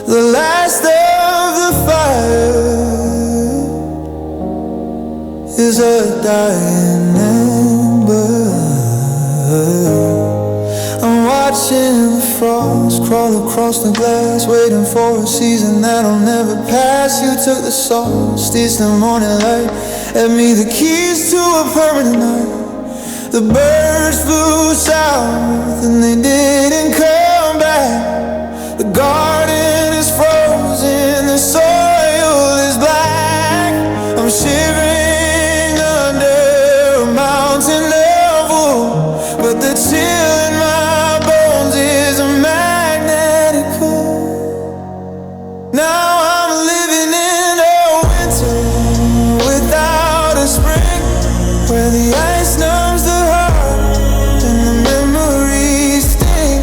the last of the fire is a dying ember. I'm watching the frost crawl across the glass, waiting for a season that'll never pass. You took the solstice, the morning light, and me the keys to a permanent night. The birds flew south and they didn't come back. The garden is frozen, the soil is black. I'm shivering under a mountain level, but the chill in my bones is a magnetic pull. Now I'm living in a winter without a spring, where the ice numbs the heart and the memories sting.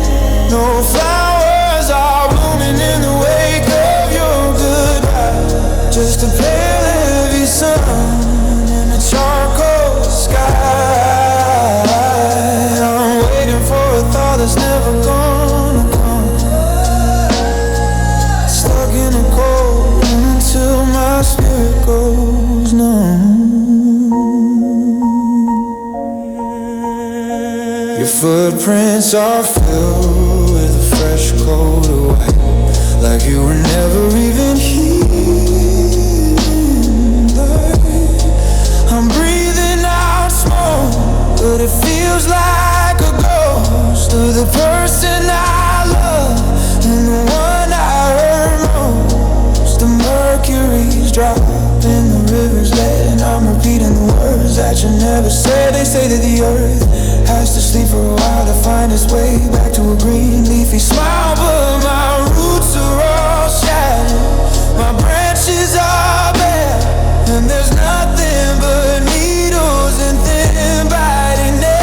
No flowers are blooming in the wake of your goodbye, just a pale heavy sun and a charcoal sky. I'm waiting for a thought that's never gonna come, stuck in a cold until my spirit goes numb. Your footprints are filled with a fresh coat of white, like you were never even here. I'm breathing out smoke, but it feels like a ghost of the person I love and the one I hurt most. The mercury's dropping, the river's letting, I'm repeating the words that you never said. They say that the earth has to sleep for a while to find its way back to a green leafy smile, but my roots are all shattered, my branches are bare, and there's nothing but needles and thin biting nails.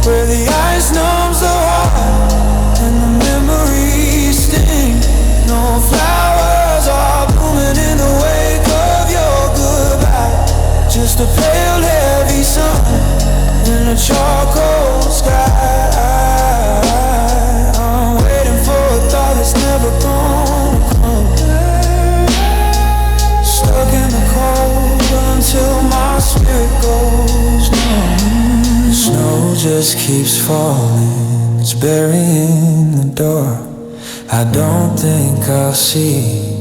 Where the ice numbs the heart and the memories sting. No flowers are blooming in the wake of your goodbye, just a pale heavy sun and a charcoal sky. I'm waiting for a thought that's never gonna come, stuck in the cold until my spirit goes numb. Snow just keeps falling, it's burying the door. I don't think I'll see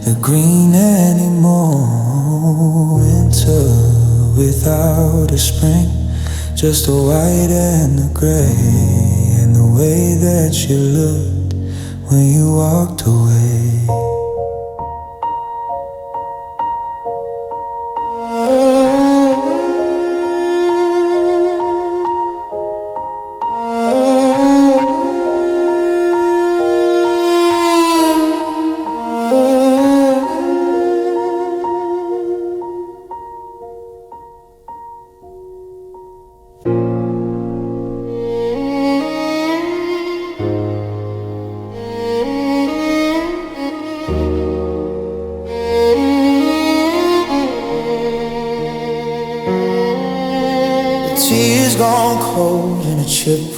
the green anymore. Winter without a spring, just a white and a gray, and the way that you looked when you walked away.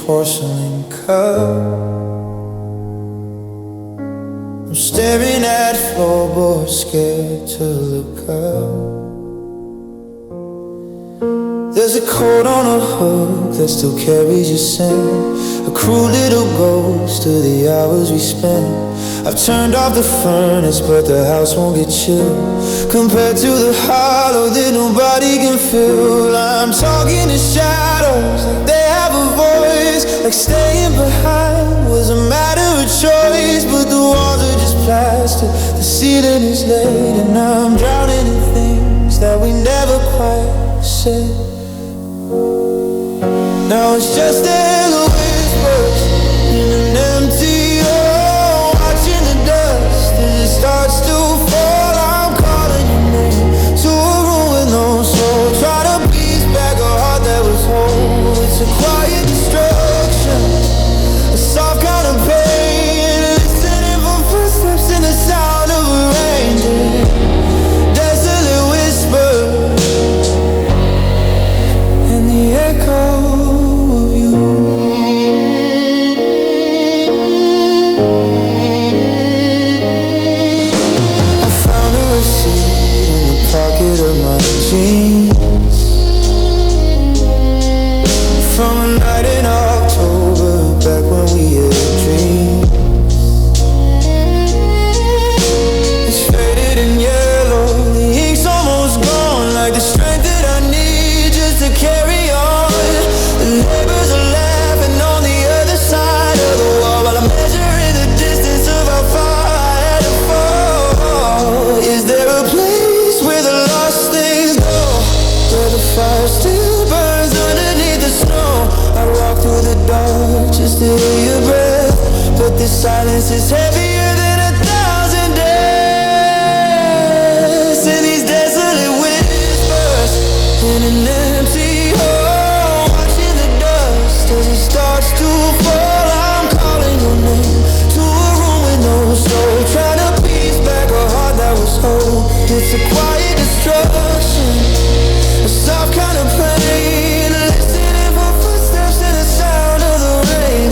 Porcelain cup, I'm staring at floorboards, scared to look up. There's a coat on a hook that still carries your scent, a cruel little ghost of the hours we spent. I've turned off the furnace, but the house won't get chilled compared to the hollow that nobody can fill. I'm talking to shadows like they have a voice, like staying behind was a matter of choice. But the walls are just plastic, the ceiling is laid, and I'm drowning in things that we never quite said. Now it's just little whispers in an empty hole, watching the dust as it starts to fall. I'm calling your name to a fire still burns underneath the snow. I walk through the dark just to hear your breath, but this silence is heavier than 1,000 deaths. And these desolate whispers in an empty hole, watching the dust as it starts to fall. I'm calling your name to a room with no soul, trying to piece back a heart that was whole. It's a quiet destruction, a soft kind of pain, listening for footsteps and the sound of the rain.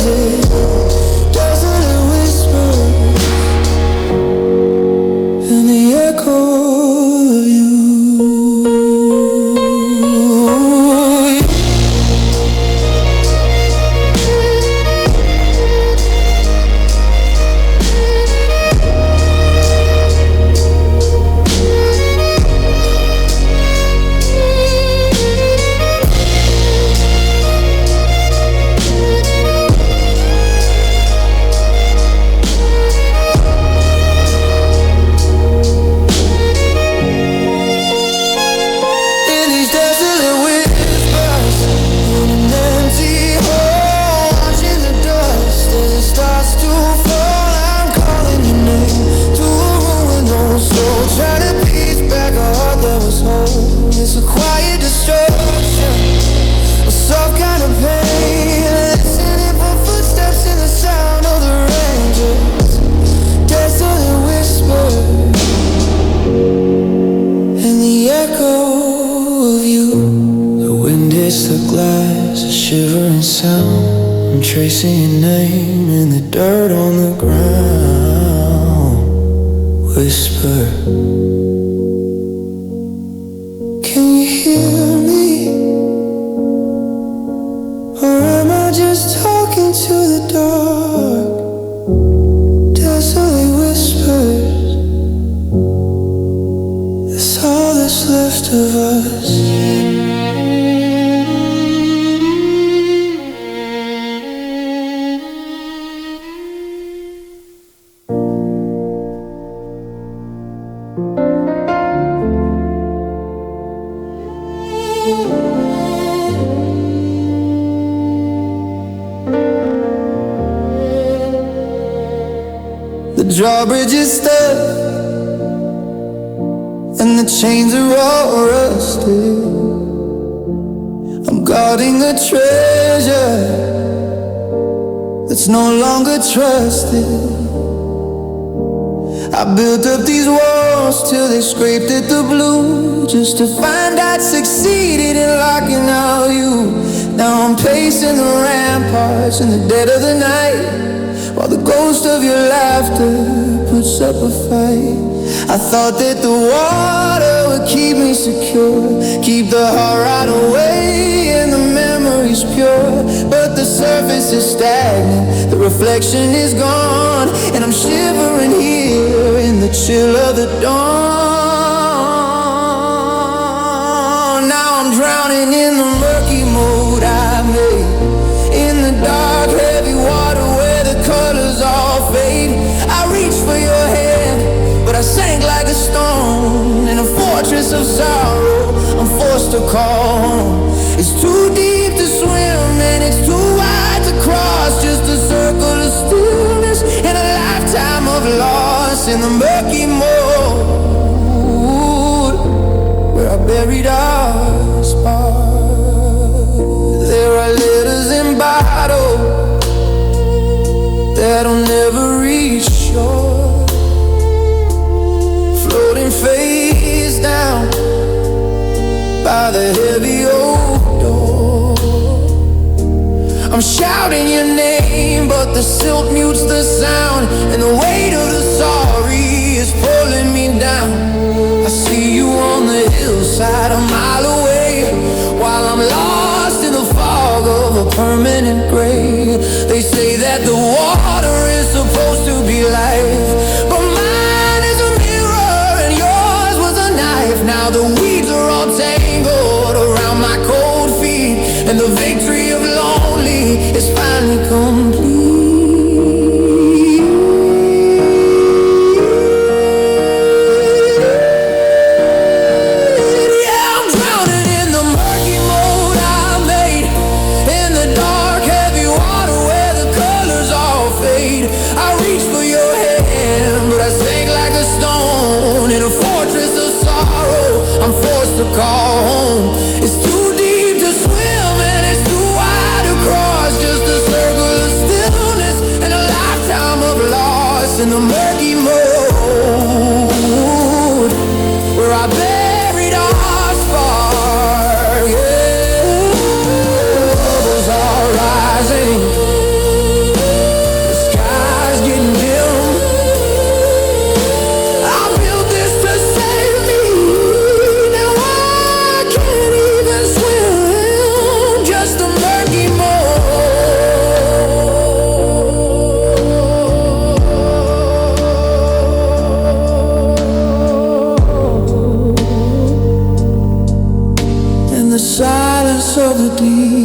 Desolate whispers and the echo of you. It's a quiet destruction, a soft kind of pain, listening for footsteps in the sound of the ranges. Desolate whispers and the echo of you. The wind hits the glass, a shivering sound. I'm tracing your name in the dirt on the ground. Whisper, can you hear me? Or am I just talking to the dark? Desolate whispers, that's all that's left of us. The drawbridge is stuck and the chains are all rusted. I'm guarding a treasure that's no longer trusted. I built up these walls till they scraped at the blue, just to find I'd succeeded in locking out you. Now I'm pacing the ramparts in the dead of the night, while the ghost of your laughter puts up a fight. I thought that the water would keep me secure, keep the heart right away and the memories pure. But the surface is stagnant, the reflection is gone, and I'm shivering here in the chill of the dawn. Now I'm drowning in the murky moat I made, in the dark heavy water where the colors all fade. I reached for your hand, but I sank like a stone in a fortress of sorrow. I'm forced to call home. It's too deep to swim and it's too wide to cross, just a circle of stillness and a lifetime of loss in the murky moat where I buried our spark. There are letters in bottles that'll never reach shore, floating face down by the heavy old door. I'm shouting your name, but the silt mutes the sound, and the weight of the sorry is pulling me down. I see you on the hillside a mile away, while I'm lost in the fog of a permanent grave. They say that the water is supposed to be life, but mine is a mirror and yours was a knife. Now the weeds are all tangled around my cold feet, and the victory of lonely is finally complete. Yeah, to call home. It's too deep to swim and it's too wide to cross. Just a circle of stillness and a lifetime of loss in the murky moat where I buried our spark. Yeah, bubbles are rising. Silence of the deep.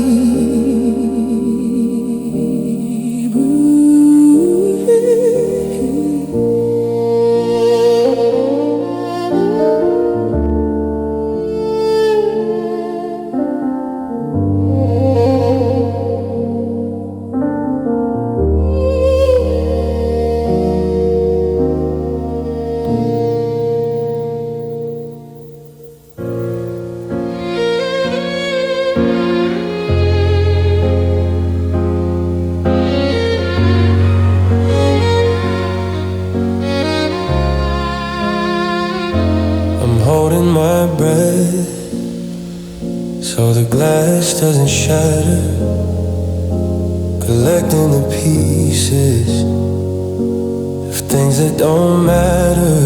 Holding my breath so the glass doesn't shatter, collecting the pieces of things that don't matter.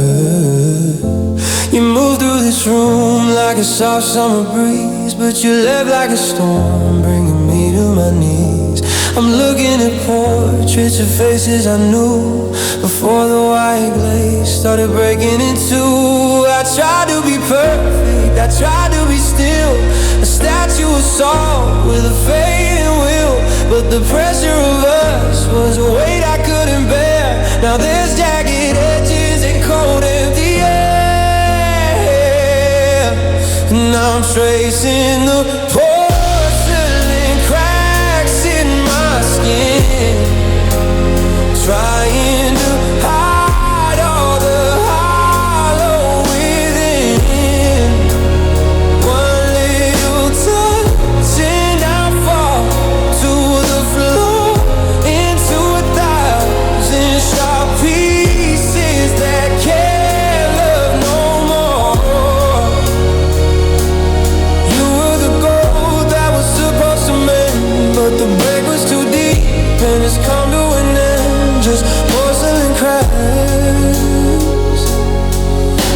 You move through this room like a soft summer breeze, but you left like a storm, bringing me to my knees. I'm looking at portraits of faces I knew before the white glaze started breaking in two. I tried to be perfect, I tried to be still, a statue of salt with a fading will. But the pressure of us was a weight I couldn't bear. Now there's jagged edges and cold empty air. Now I'm tracing the porcelain cracks in my skin, trying to hide all the hollow within. One little touch and I fall to the floor, into 1,000 sharp pieces that can't love no more. You were the gold that was supposed to mend, but the break was too deep and it's come to an end. Just porcelain cracks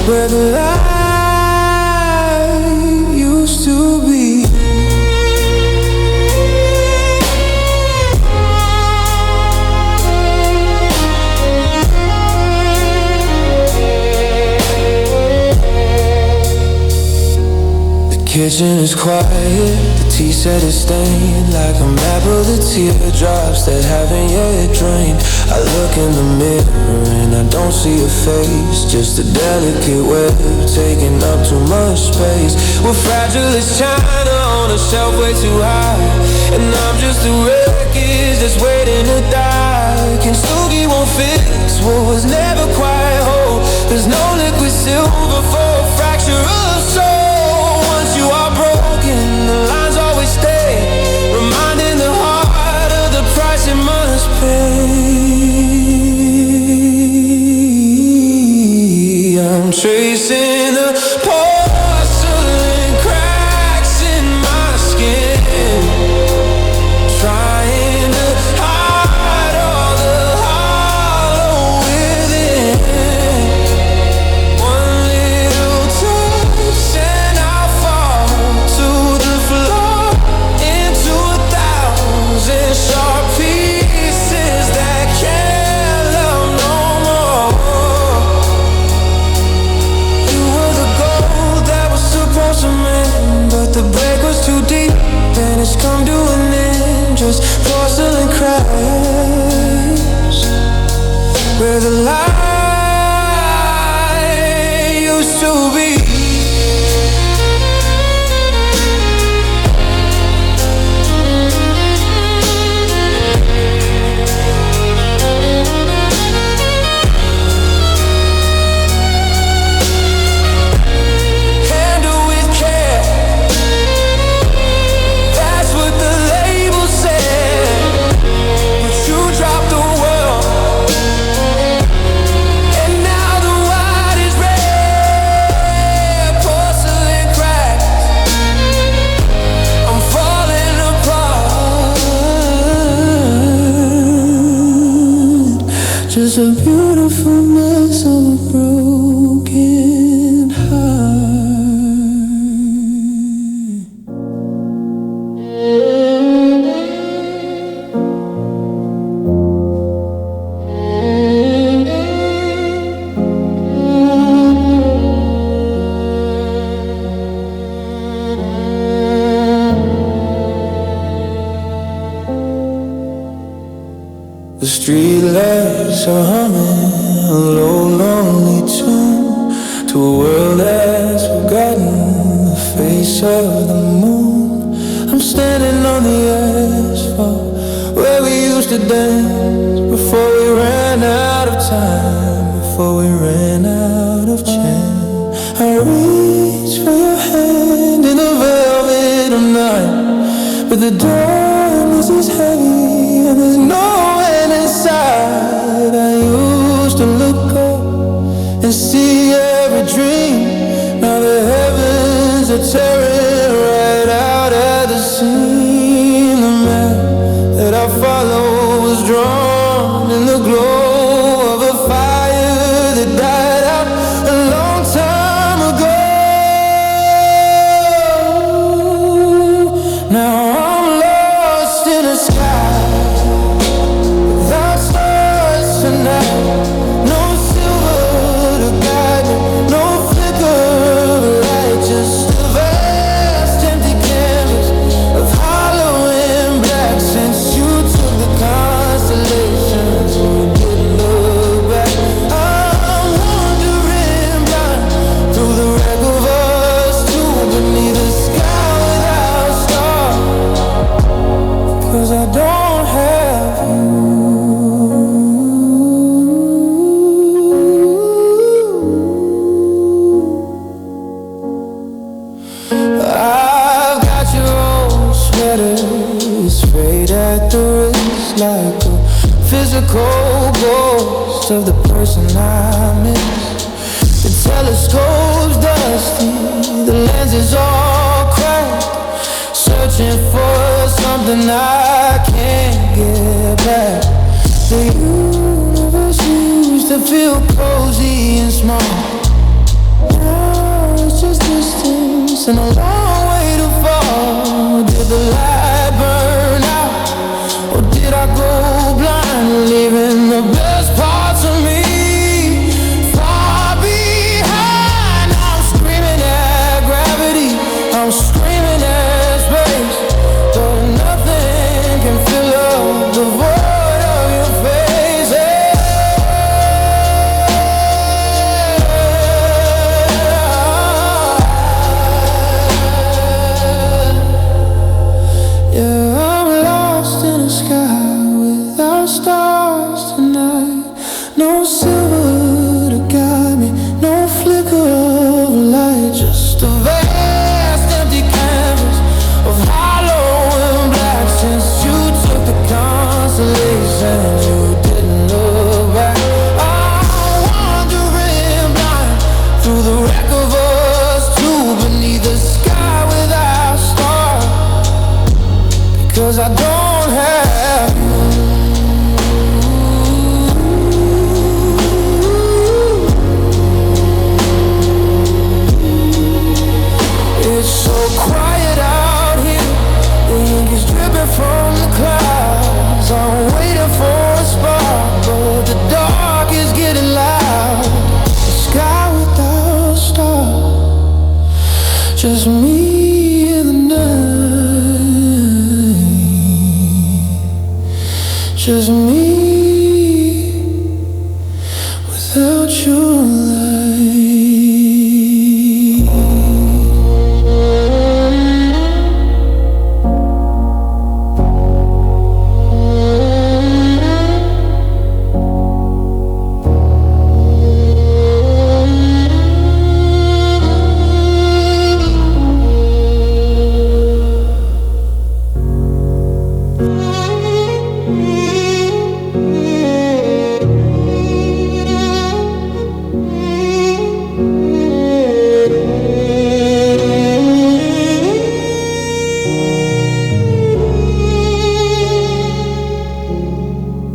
where the light used to be. The kitchen is quiet, the tea set is stained like a map of the teardrops that haven't yet drained. I look in the mirror and I don't see a face, just a delicate web taking up too much space. We're fragile as china on a shelf way too high, and I'm just a wreckage that's waiting to die. Kintsugi won't fix what was never quite whole. There's no liquid silver for a fracture of soul. Once you are broken, the lines always stay, reminding the heart of the price it must pay. I'm tracing the porcelain cracks in my skin, trying to hide all the hollow within. One little touch and I fall to the floor, into 1,000 sharp pieces that can't love no more. You were the gold that was supposed to mend, but the break was too deep and it's come to an end. Just porcelain cracks where the light used to be. Handle with care. just a beautiful mess of a broken heart. The streetlights are humming a low, lonely tune to a world that's forgotten the face of the moon. I'm standing on the asphalt where we used to dance before we ran out of time, before we ran out of chance. I reach for your hand in the velvet of night, but the darkness is heavy and there's no inside. I used to look up and see every dream. Now the heavens are tearing right out at the seam. The map that I followed was drawn in the glow of a fire that died out a long time ago. Now I'm lost in the sky. Like a physical ghost of the person I miss. The telescope's dusty, the lens is all cracked, searching for something I can't get back. The universe used to feel cozy and small. Now it's just distance and a long way to fall. Did the light burn out? Or did I go blind, leaving the best parts of me far behind? I'm screaming at gravity, I'm screaming at space, but nothing can fill up the void of your face. Yeah, I'm lost in the sky without stars tonight. No silver to guide me, no flicker of light, just a vast empty canvas of hollow and black. Since you took the constellation, you didn't look back. I'm wandering blind through the wreck of us two, beneath the sky without stars, because I don't have you. It's so quiet out here, the ink is dripping from the clouds. I'm waiting for a spark, but the dark is getting loud. The sky without stars, just me in the night, just me without your light.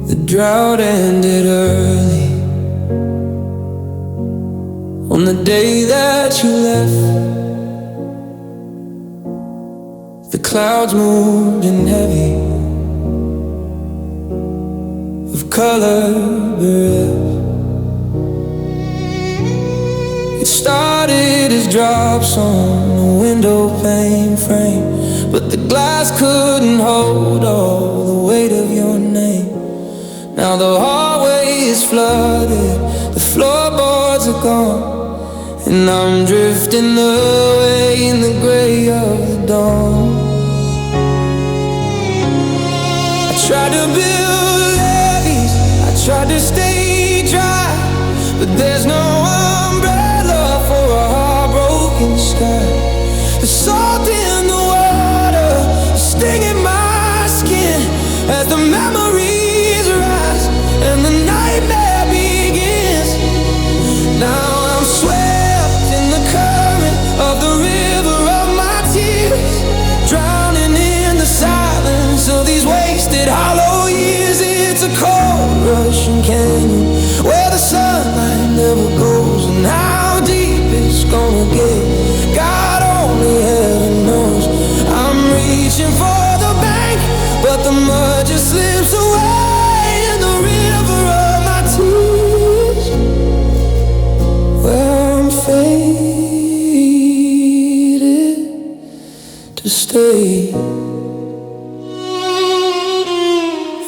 The drought ended early, the day that you left, the clouds moved in heavy, of color bereft. It started as drops on a window pane frame, but the glass couldn't hold all the weight of your name. Now the hallway is flooded, the floorboards are gone, and I'm drifting away in the gray of the dawn. I tried to build levees, I tried to stay dry, but there's no umbrella for a heartbroken sky. The salt in the water, the sting in my skin, as the memories rise and the nightmare begins. Now I'm swept in the current of the river of my tears, drowning in the silence of these wasted hollow years. It's a cold Russian canyon where the sunlight never goes, and how deep it's gonna get, God only heaven knows. I'm reaching for the bank, but the mud just slips away in the river of my tears, where I'm fated to stay.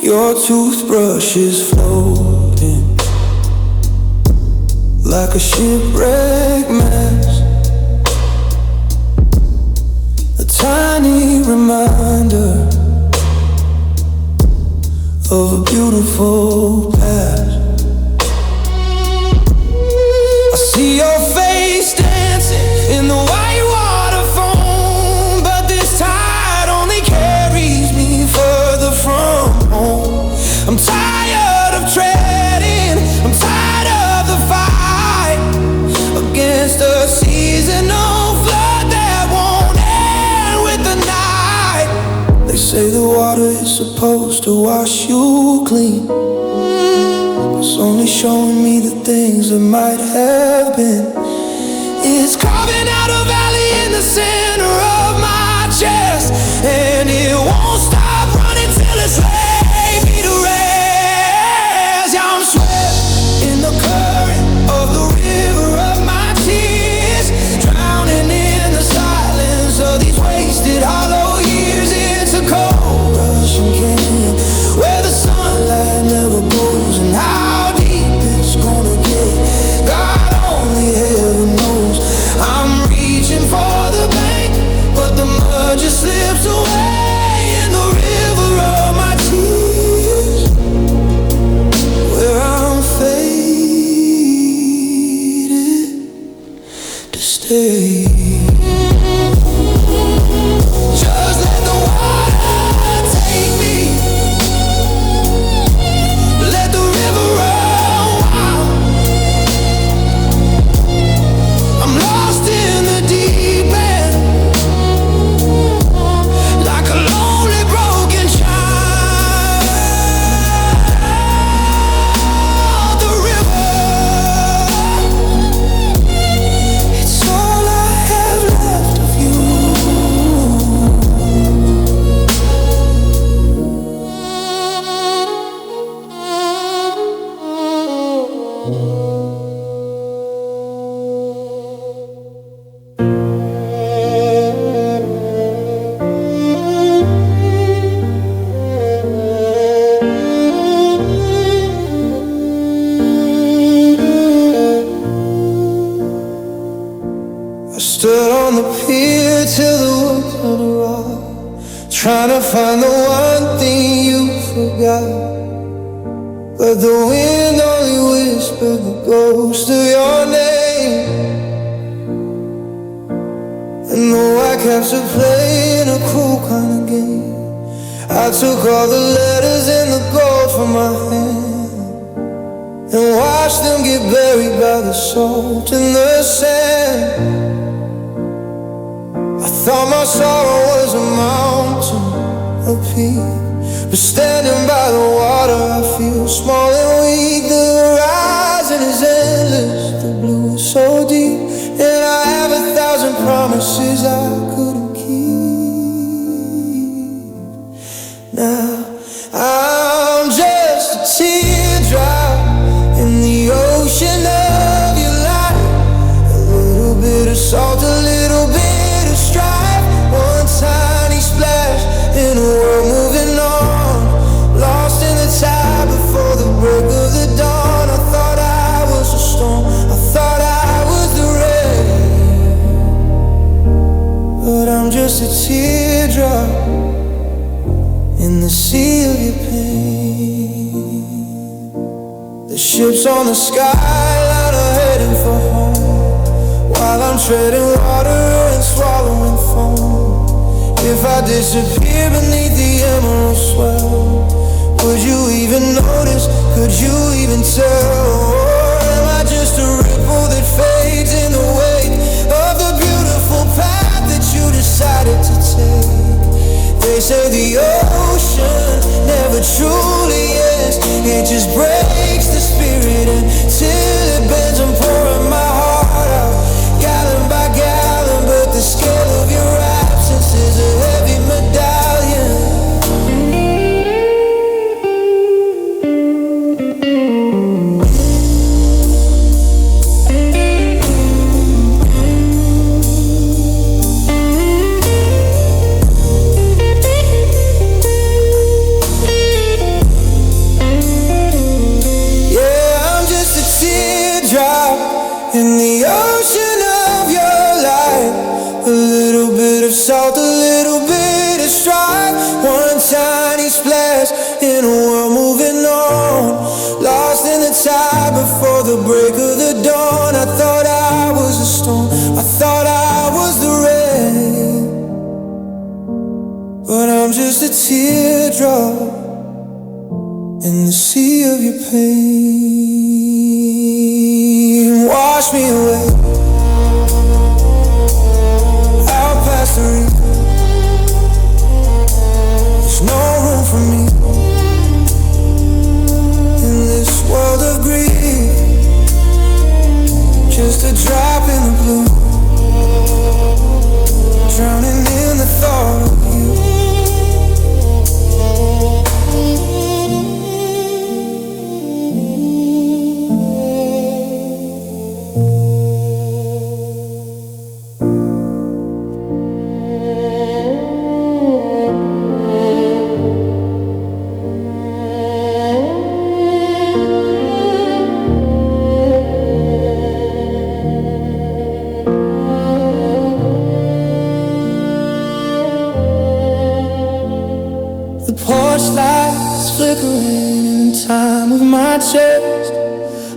Your toothbrush is floating like a shipwrecked mast, a tiny reminder of a beautiful past. I see your face dancing in the white water foam, but this tide only carries me further from home. I'm tired of treading, I'm tired of the fight against a seasonal flood that won't end with the night. They say the water is supposed to wash you clean, it's only showing me the things that might have been. It's carving out a valley in the center of my chest, and it won't stop running till it's laid me to rest. Yeah, I'm swept in the current of the river of my tears, drowning in the silence of these wasted hollow years. It's a cold Russian canyon where the sunlight never goes, and how deep it's gonna get, God only heaven knows. I'm reaching for the bank, but the mud just slips away in the river of my tears, where I'm fated to stay. Just let the water take me, let the river run wild. I'm lost in the deep end, like a lonely broken child. The river, it's all I have left of you. I stood on the pier till the wood turned around, trying to find the one thing you forgot, but the wind only whispered the ghost of your name. And the whitecaps are playing a cruel kind of game. I took all the letters and the gold from my hand and watched them get buried by the salt in the sand. I thought my sorrow was a mountain, a peak, but standing by the water I feel small and weak. The horizon is endless, the blue is so deep. just a teardrop in the sea of your pain. The ships on the skyline are heading for home, while I'm treading water and swallowing foam. If I disappear beneath the emerald swell, would you even notice? Could you even tell? Or am I just a ripple that fades in the wake of the beautiful path that you decided to take? They say the ocean never truly ends, it just breaks the spirit until it bends. I'm pouring my heart out, gallon by gallon, but the scale of your absence is a heavy medallion. In the ocean of your life, a little bit of salt, a little bit of strife, one tiny splash in a world moving on, lost in the tide before the break of the dawn. I thought I was a storm, I thought I was the rain, but I'm just a teardrop in the sea of your pain. Wash me away, out past the reef. There's no room for me in this world of grief. Just a drop in the blue, drowning in the thought of you. Time with my chest,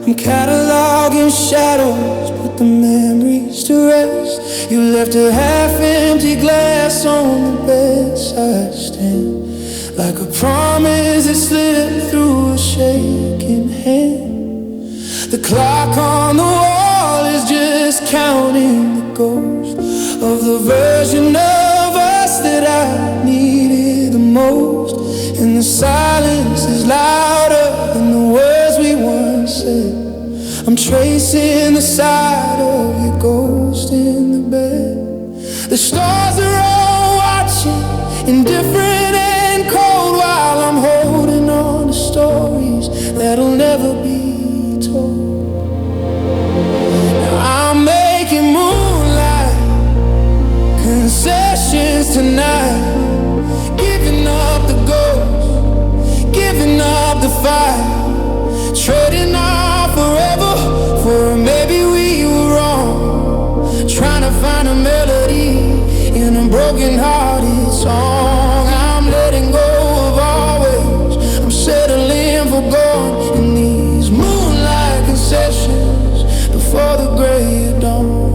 I'm cataloging shadows, put the memories to rest. You left a half-empty glass on the bedside stand, like a promise that slipped through a shaking hand. The clock on the wall is just counting the ghost of the version of us that I needed the most. And the silence is louder than the words we once said. I'm tracing the side of your ghost in the bed. The stars are all watching, indifferent and cold, while I'm holding on to stories that'll never be told. Now I'm making moonlight concessions tonight, giving up the ghost, giving up the fight, trading off forever for maybe we were wrong, trying to find a melody in a broken-hearted song. I'm letting go of always, I'm settling for gone in these moonlight concessions before the gray dawn.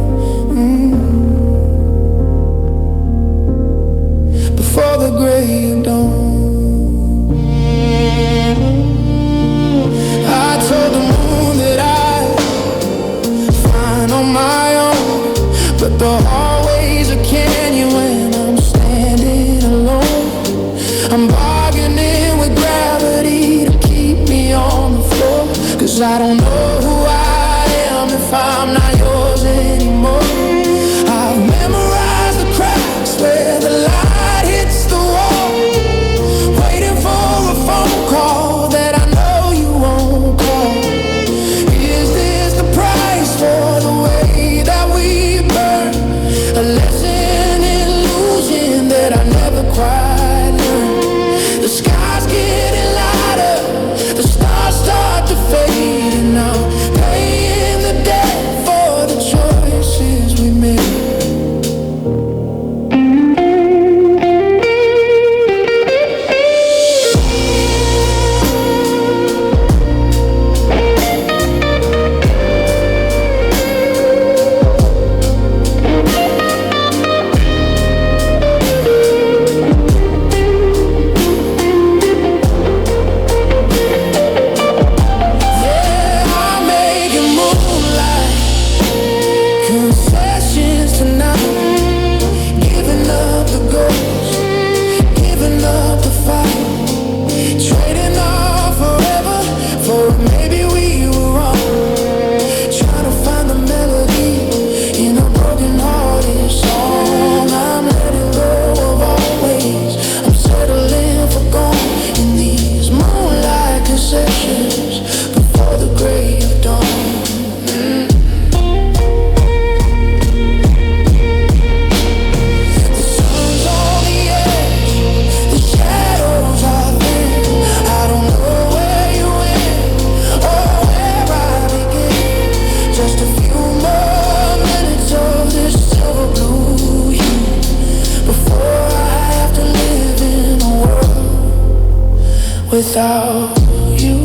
without you.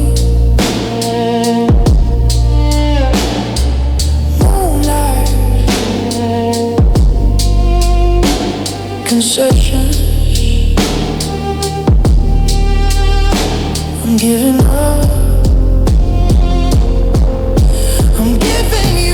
Moonlight Concessions. I'm giving up. I'm giving you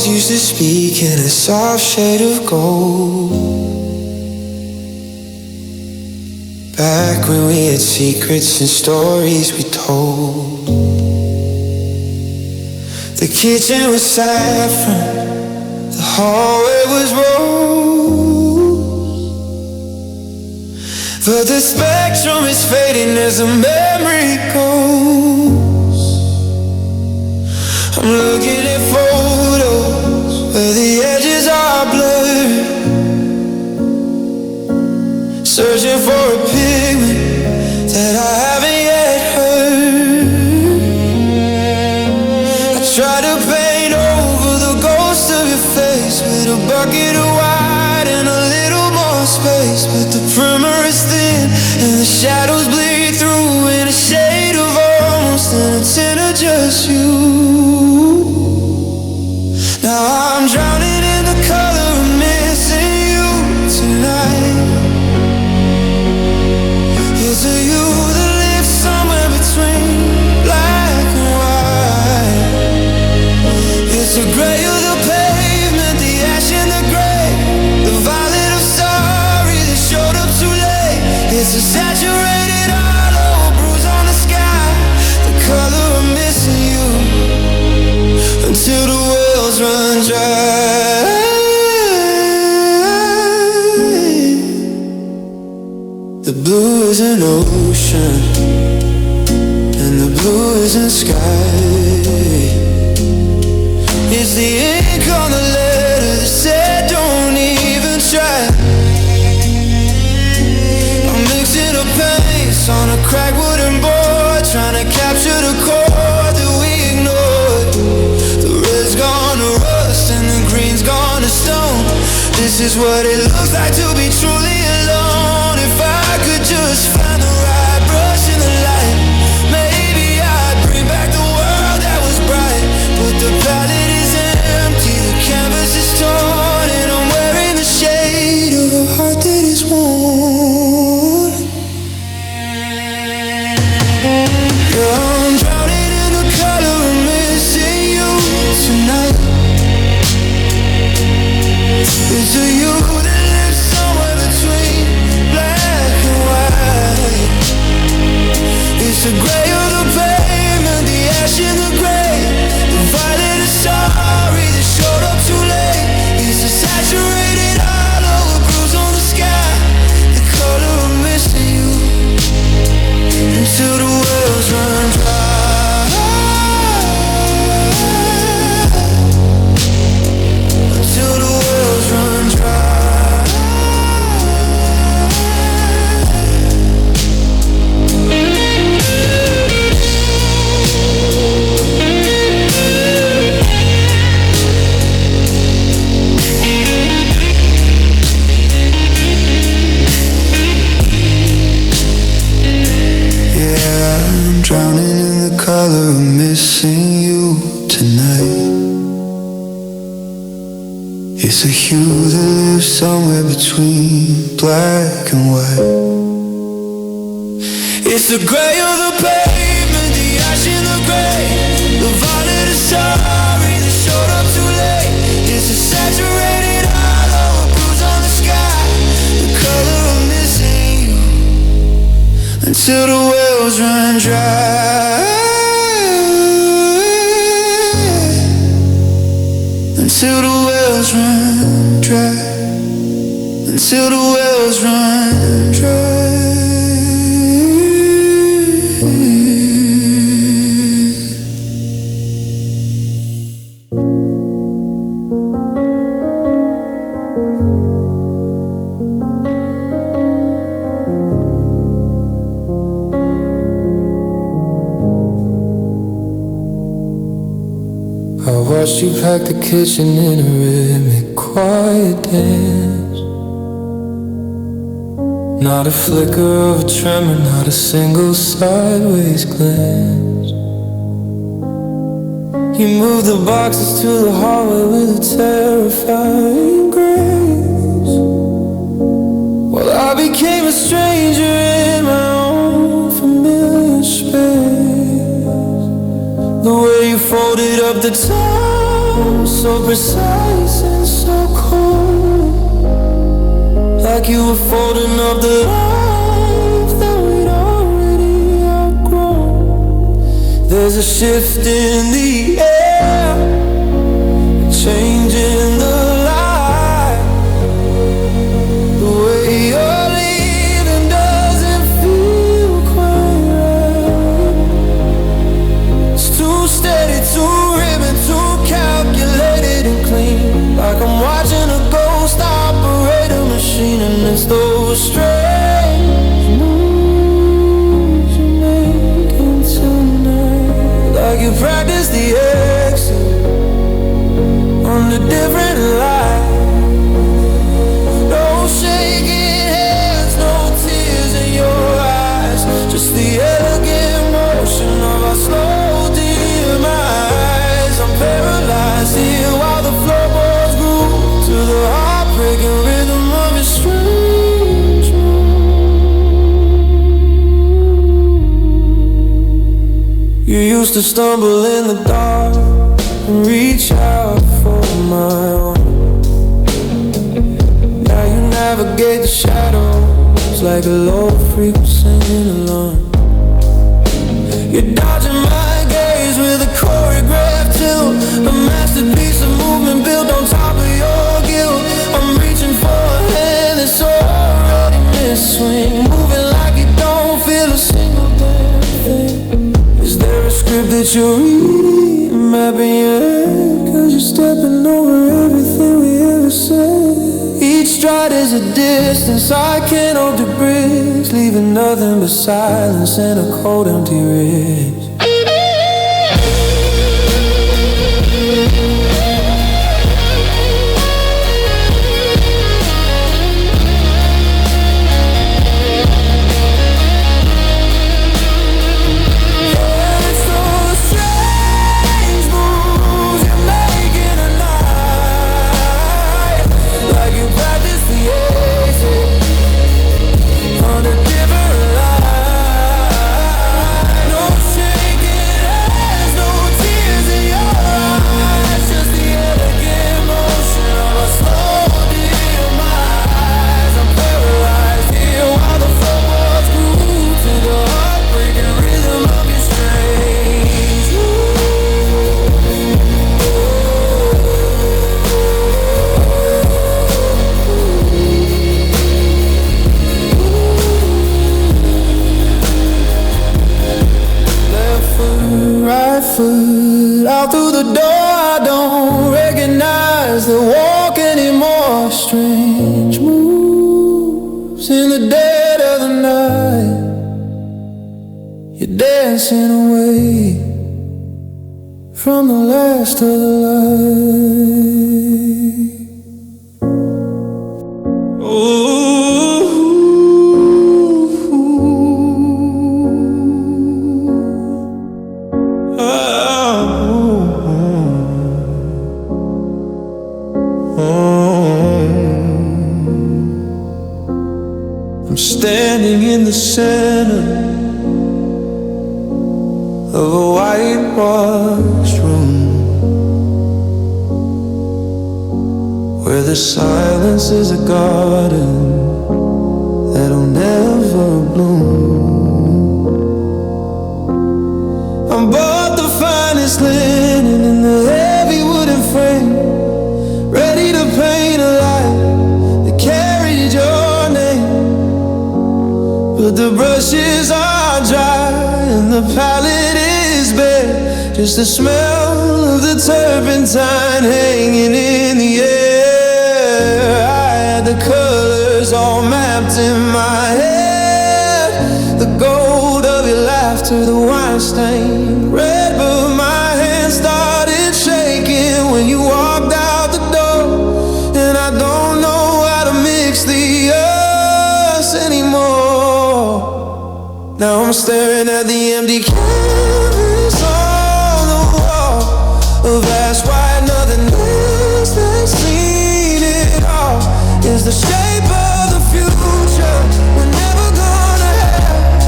used to speak in a soft shade of gold. Back when we had secrets and stories we told. The kitchen was saffron, the hallway was rose. But the spectrum is fading as the memory goes. I'm looking at photos where the edges are blurred, searching for a pigment that I haven't yet heard. I try to paint over the ghost of your face with a bucket of white and a little more space, but the primer is thin and the shadows bleed through in a shade of almost and a tint of just you. Now I'm drowning in the color of missing you tonight. Is it you that lives somewhere between black and white? It's the gray of the pavement, the ash in the gray, the violet of sorry that showed up too late. It's a saturated hollow, bruise on the sky, the color of missing you until the wells run dry. The blue is an ocean and the blue is in sky. It's the ink on the letter that said don't even try. I'm mixing up paints on a cracked wooden board, trying to capture the chord that we ignored. The red's gone to rust and the green's gone to stone. This is what it looks like to be truly alone. If I could just find the right brush in the light, maybe I'd bring back the world that was bright. But the palette is empty, the canvas is torn, and I'm wearing the shade of a heart that is worn. Yeah, I'm drowning in the color of missing you tonight. Is it you that lives somewhere between black and white? It's the gray of the pavement, the ash in the gray, the violet of sorry that showed up too late. It's a saturated hollow, a bruise on the sky, the color of missing you until the wells run dry. Until the wells run dry. Yeah, I'm drowning in the color of missing you tonight. It's a hue that lives somewhere between black and white. It's the gray of the pavement, the ash in the gray, the violet of sorry that showed up too late. It's a saturated hollow, a bruise on the sky, the color of missing you until the wells run dry. Until until the wells run dry, until the wells run dry. Watched you pack the kitchen in a rhythmic quiet dance. Not a flicker of a tremor, not a single sideways glance. You moved the boxes to the hallway with a terrifying grace, while I became a stranger in my own familiar space. The way you folded up the time, so precise and so cold, like you were folding up the life that we'd already outgrown. There's a shift in the air, a change in the light. The way you're leaving doesn't feel quite right. It's too steady, too ribbon, too calculated and clean, like I'm watching a ghost operate a machine. And it's those strange moves you're making tonight, like you practice the exit under different light. No shaking hands, no tears in your eyes, just the elegant motion of our slow demise. I'm paralyzed here while the floorboards groove to the heartbreaking rhythm of your strange mood. You used to stumble in the dark and reach out for my own. Now you navigate the shadows like a low frequency alarm. You're dodging my gaze with a choreographed tilt, a masterpiece of movement built on top of your guilt. I'm reaching for a hand that's already misswing, moving like you don't feel a single damn thing. Is there a script that you're reading, mapping your head? Cause you're stepping over everything we ever said. Each stride is a distance I can't hold the bridge, leaving nothing but silence and a cold empty ridge. Foot out through the door, I don't recognize the walk anymore. Strange moves in the dead of the night. You're dancing away from the last of the light. Oh, I'm standing in the center of a whitewashed room, where the silence is a garden that'll never bloom. I'm bought the finest linen in the heavy wooden frame, but the brushes are dry and the palette is bare. Just the smell of the turpentine hanging in the air. I had the colors all mapped in my head, the gold of your laughter, the wine stain red, but my hand started shaking when you walked out the door. And I don't know how to mix the us anymore. Now I'm staring at the empty canvas on the wall, a vast white, nothing else that's seen it all. Is the shape of the future we're never gonna have,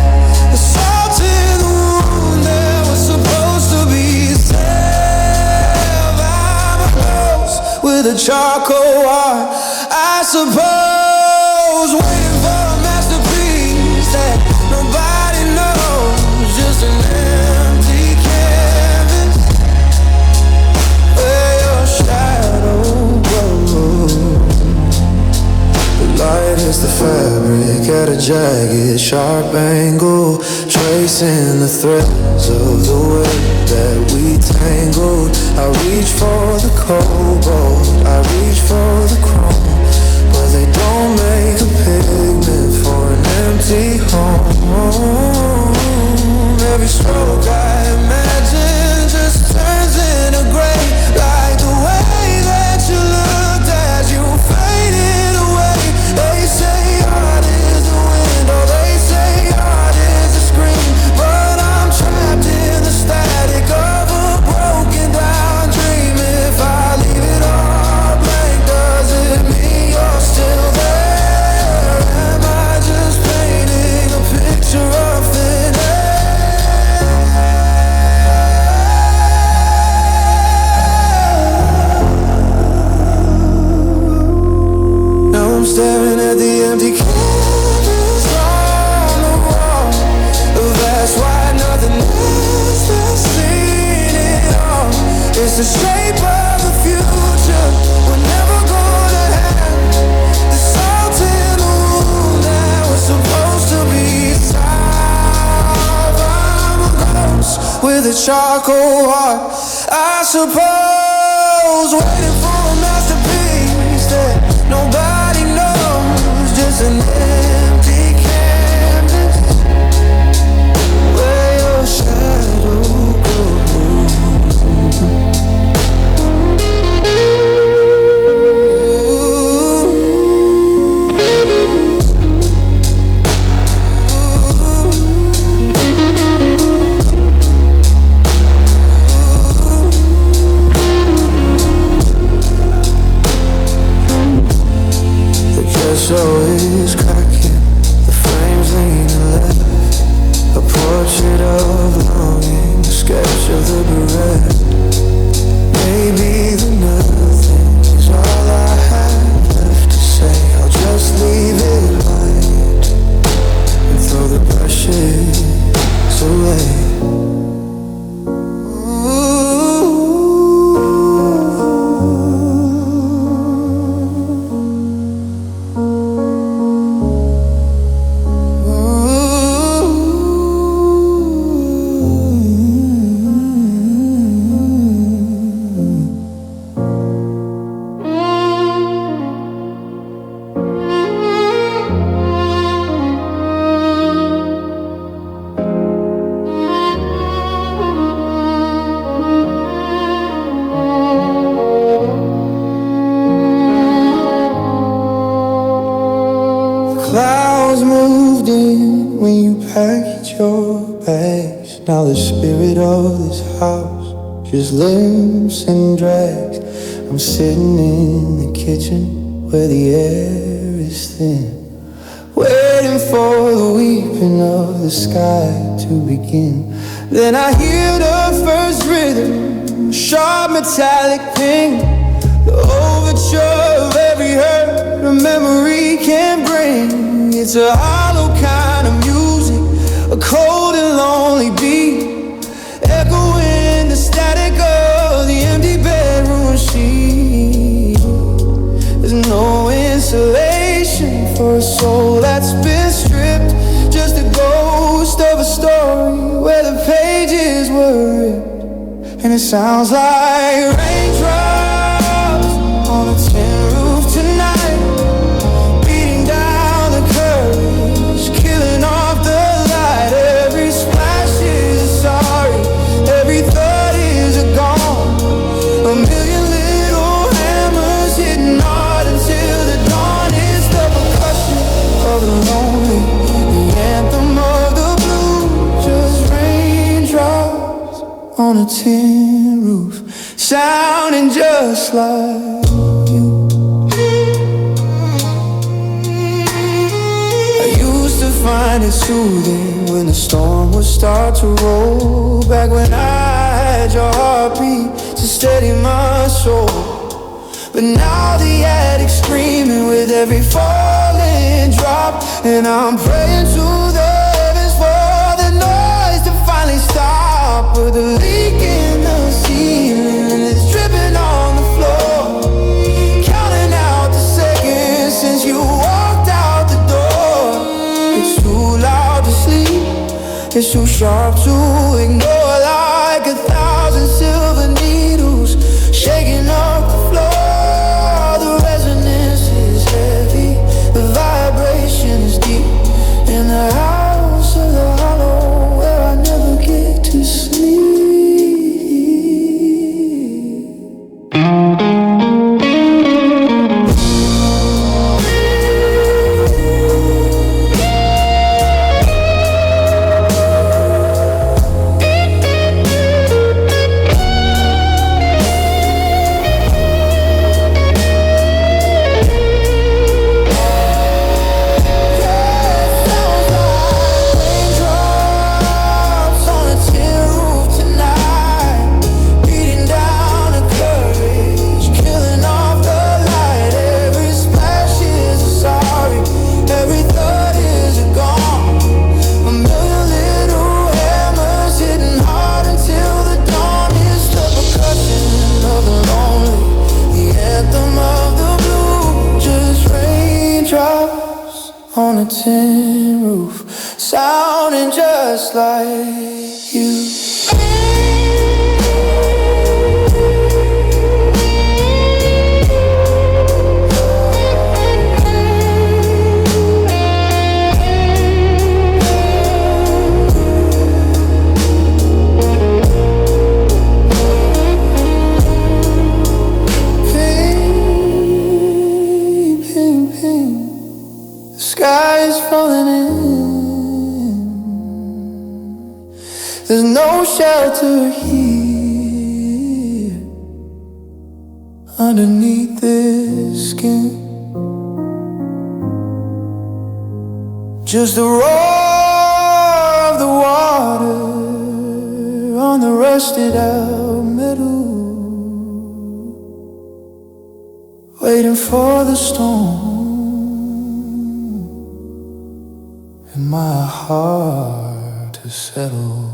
the salt in the wound that was supposed to be salve. I'm a ghost with a charcoal heart, I suppose, waiting for a masterpiece that nobody knows. Just an empty canvas where your shadow grows. The light hits the fabric at a jagged, sharp angle, tracing the threads of the web that we tangled. I reach for the cobalt, I reach for the chrome, but they don't make a pigment for an empty home. Every stroke I imagine just turns into gray, like the way that you looked as you faded away. They say art is the wind, or they say art is a scream, but I'm trapped in the static of a broken down dream. If I leave it all blank, does it mean you're still there? Am I just painting a picture of thin air? Now I'm staring at the empty canvas on the wall, a vast white, nothing else that's seen it all. It's the shape of the future we're never gonna have, the salt in the wound that was supposed to be salve. I'm a ghost with a charcoal heart, I suppose, waiting for a masterpiece that nobody knows. Just an empty canvas where your shadow goes. The gesture is cracking, the frames leaning left, a portrait of longing, a sketch of the bereft. Maybe the nothing is all I have left to say. I'll just leave it light and throw the brushes away. Clouds moved in when you packed your bags. Now the spirit of this house just limps and drags. I'm sitting in the kitchen where the air is thin, waiting for the weeping of the sky to begin. Then I hear the first rhythm, a sharp metallic ping, the overture of every hurt a memory can bring. It's a hollow kind of music, a cold and lonely beat, echoing the static of the empty bedroom sheet. There's no insulation for a soul that's been stripped, just a and it sounds like raindrops on a tin roof tonight, beating down the curtains, killing off the light. Every splash is a sorry, every thought is a gone. A million little hammers hitting hard until the dawn. Is the percussion of the lonely, the anthem of the blue. Just raindrops on a tin roof, sounding just like you. I used to find it soothing when the storm would start to roll, back when I had your heartbeat to steady my soul. But now the attic's screaming with every falling drop, and I'm praying to the heavens for the noise to finally stop. With a leak in the ceiling and it's dripping on the floor, counting out the seconds since you walked out the door. It's too loud to sleep, it's too sharp to ignore, like 1,000 silver needles shaking up the floor. The resonance is heavy, the vibration is deep, in the house of the hollow where I never get to sleep. On a tin roof, sounding just like you. Sky is falling in, there's no shelter here underneath this skin. Just the roar of the water on the rusted out metal, waiting for the storm and my heart to settle.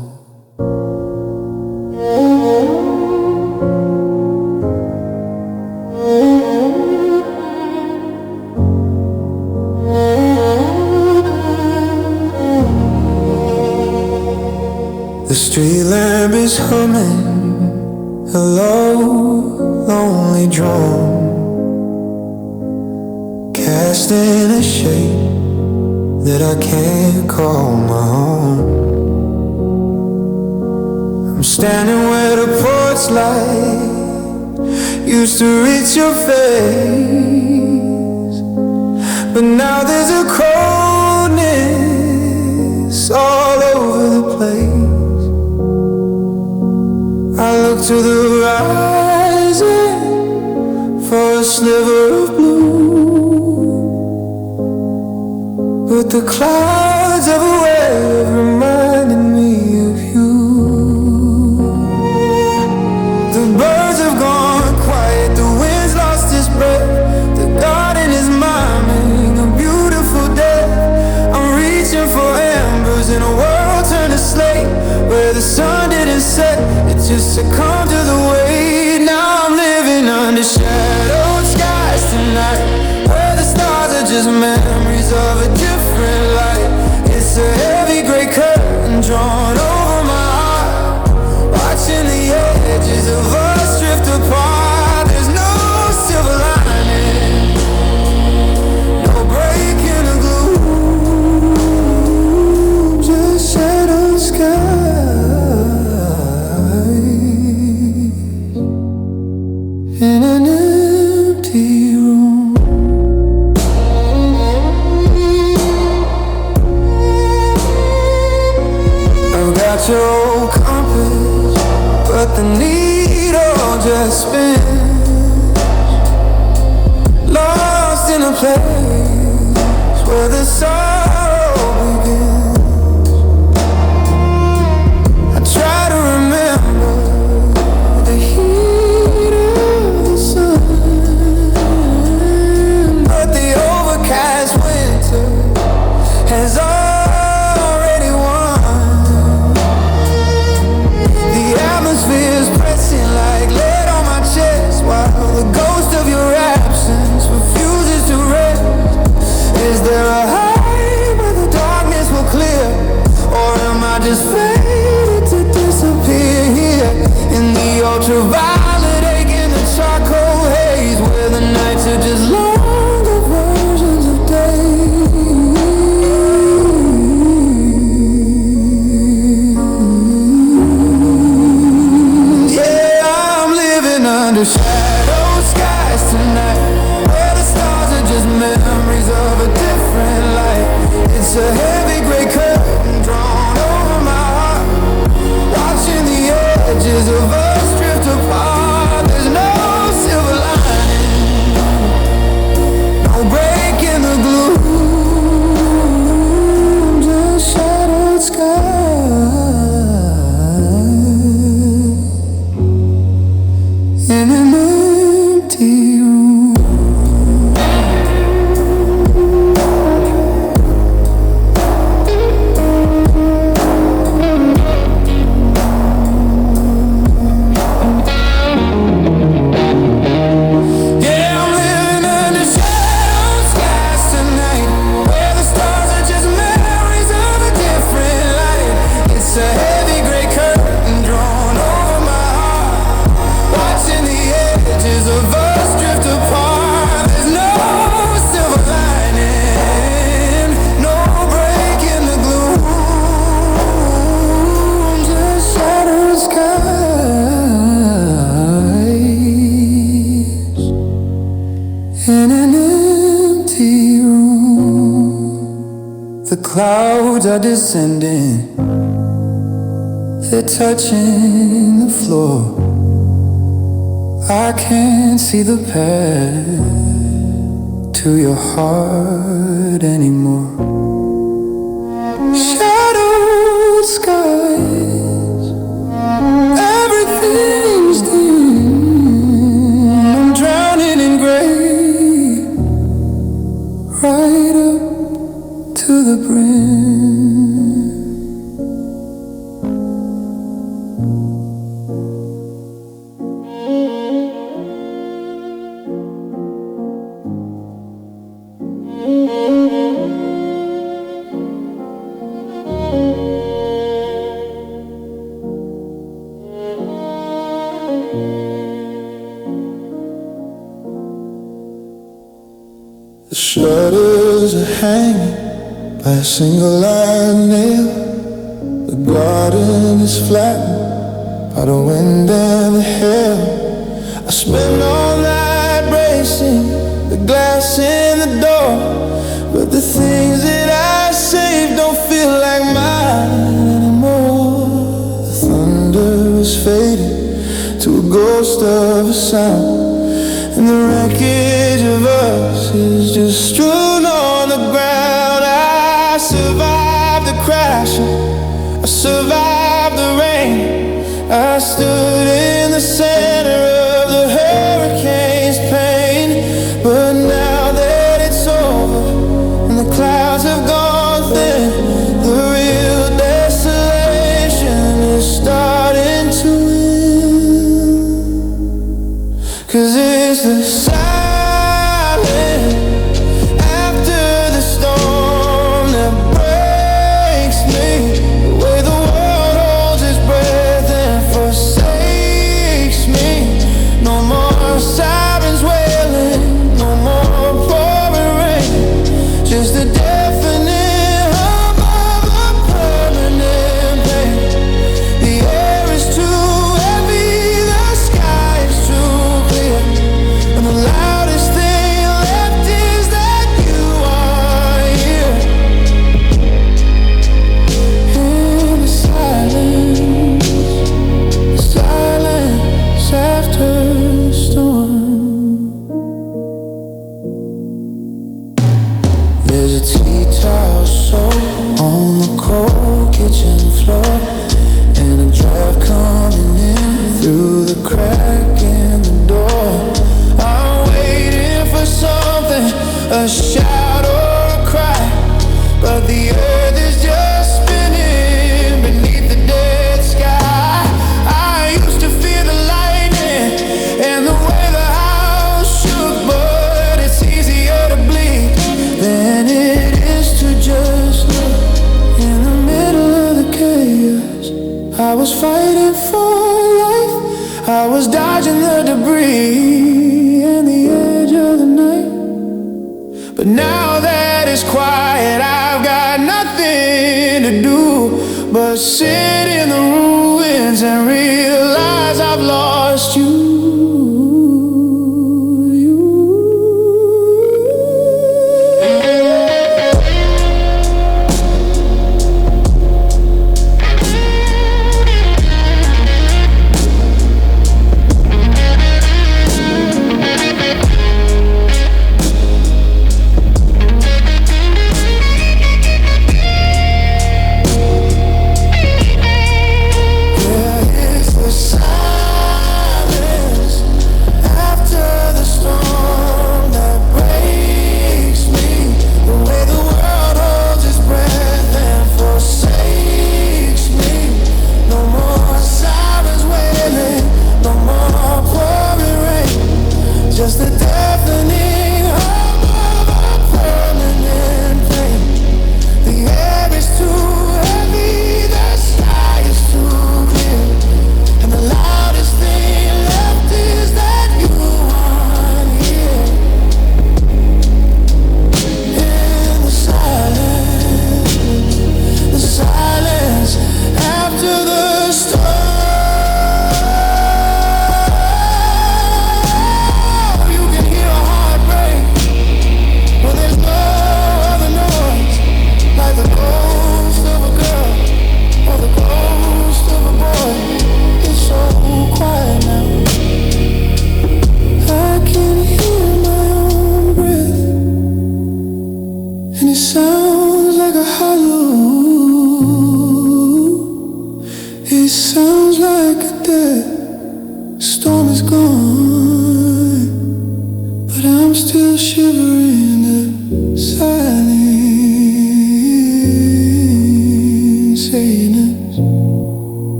The street lamp is humming a low, lonely drum, casting a shape that I can't call my own. I'm standing where the porch light used to reach your face, but now there's a coldness all over the place. I look to the horizon for a sliver of blue, but the clouds have a way of reminding me of you. The birds have gone quiet, the wind's lost its breath, the garden is miming a beautiful death. I'm reaching for embers in a world turned to slate, where the sun didn't set, it just succumbed to the weight. Now I'm living under shadowed skies tonight, where the stars are just memories of a different light. It's a heavy gray curtain drawn over my heart, watching the edges but the needle just spins, lost in a place where the sorrow begins. I try to remember the heat of the sun, but the overcast winter has already won. The atmosphere's pressing like lead on my chest, while the ghost of your absence refuses to rest. Is there a high where the darkness will clear, or am I just fated to disappear here in the ultraviolet ache and the charcoal haze, where the nights are just longer versions of days? Yeah, I'm living under shadow skies tonight, where the stars are just memories of a different light. It's a heavy gray curtain drawn over my heart, watching the edges of us drift apart. There's no silver lining, no break in the gloom, just shadowed skies in an empty room. Yeah, I'm living under shadow skies tonight, where the stars are just memories of a different light. It's a heavy gray curtain drawn over my heart, watching the edges of us drift apart. There's no silver lining, no break in the gloom, just shadowed skies in an empty room. The clouds are descending, they're touching the floor. I can't see the path to your heart anymore. Shadowed skies, everything's dim. I'm drowning in gray, right up to the brim. The shutters are hanging by a single iron nail. The garden is flattened by the wind and the hail. I spend all night bracing the glass in the door, but the things that I saved don't feel like mine anymore. The thunder is fading to a ghost of a sound, and the wreckage of us is just strewn on the ground. I survived the crashing, I survived the rain. I stood in the center of the hurricane's pain, but now that it's over and the clouds have gone thin, the real desolation is starting to win. 'Cause it's the silence after the storm that breaks me, the way the world holds its breath and forsakes me. fighting for life. I was dodging the debris and the edge of the night. But now that it's quiet, I've got nothing to do but sit in the ruins and realize I've lost you.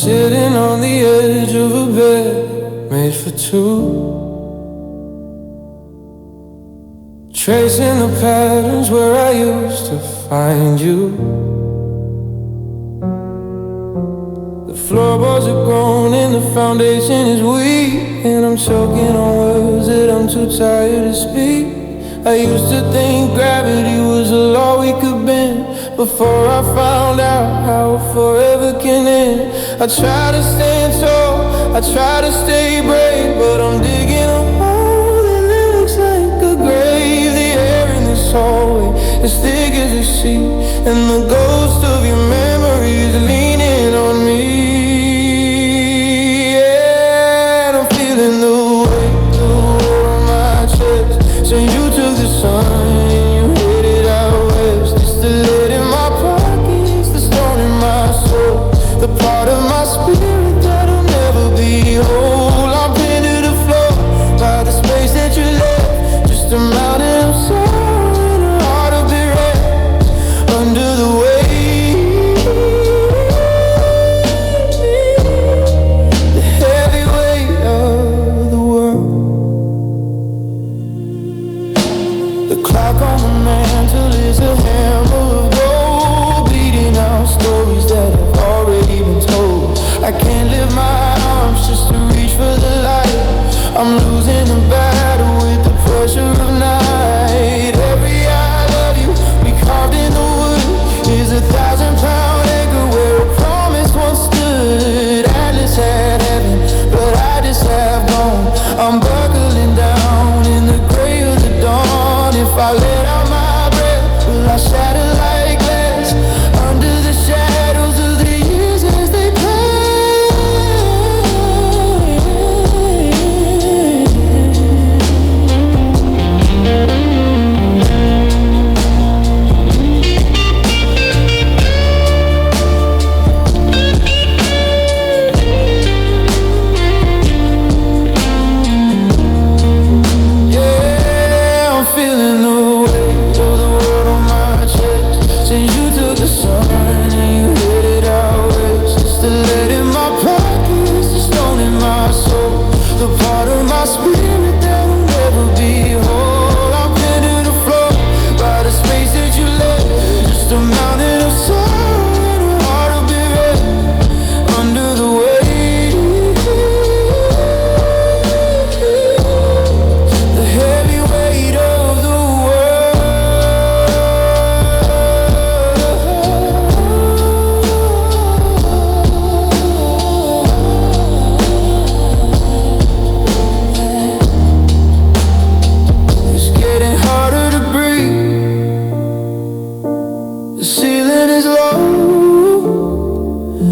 Sitting on the edge of a bed made for two, tracing the patterns where I used to find you. The floorboards are grown and the foundation is weak, and I'm choking on words that I'm too tired to speak. I used to think gravity was a law we could bend, before I found out how forever can end. I try to stand tall, I try to stay brave, but I'm digging a hole that looks like a grave. The air in this hallway as thick as a sheet, and the ghost of your memories leaning on me. Yeah, and I'm feeling the weight on my chest. So you took the sun and you hid it out west. Just the lead in my pockets, the stone in my soul, the part of my spirit that'll never be whole. I'm pinned to the floor by the space that you left, just a mountain of sorrow and a heart of regret. Under the weight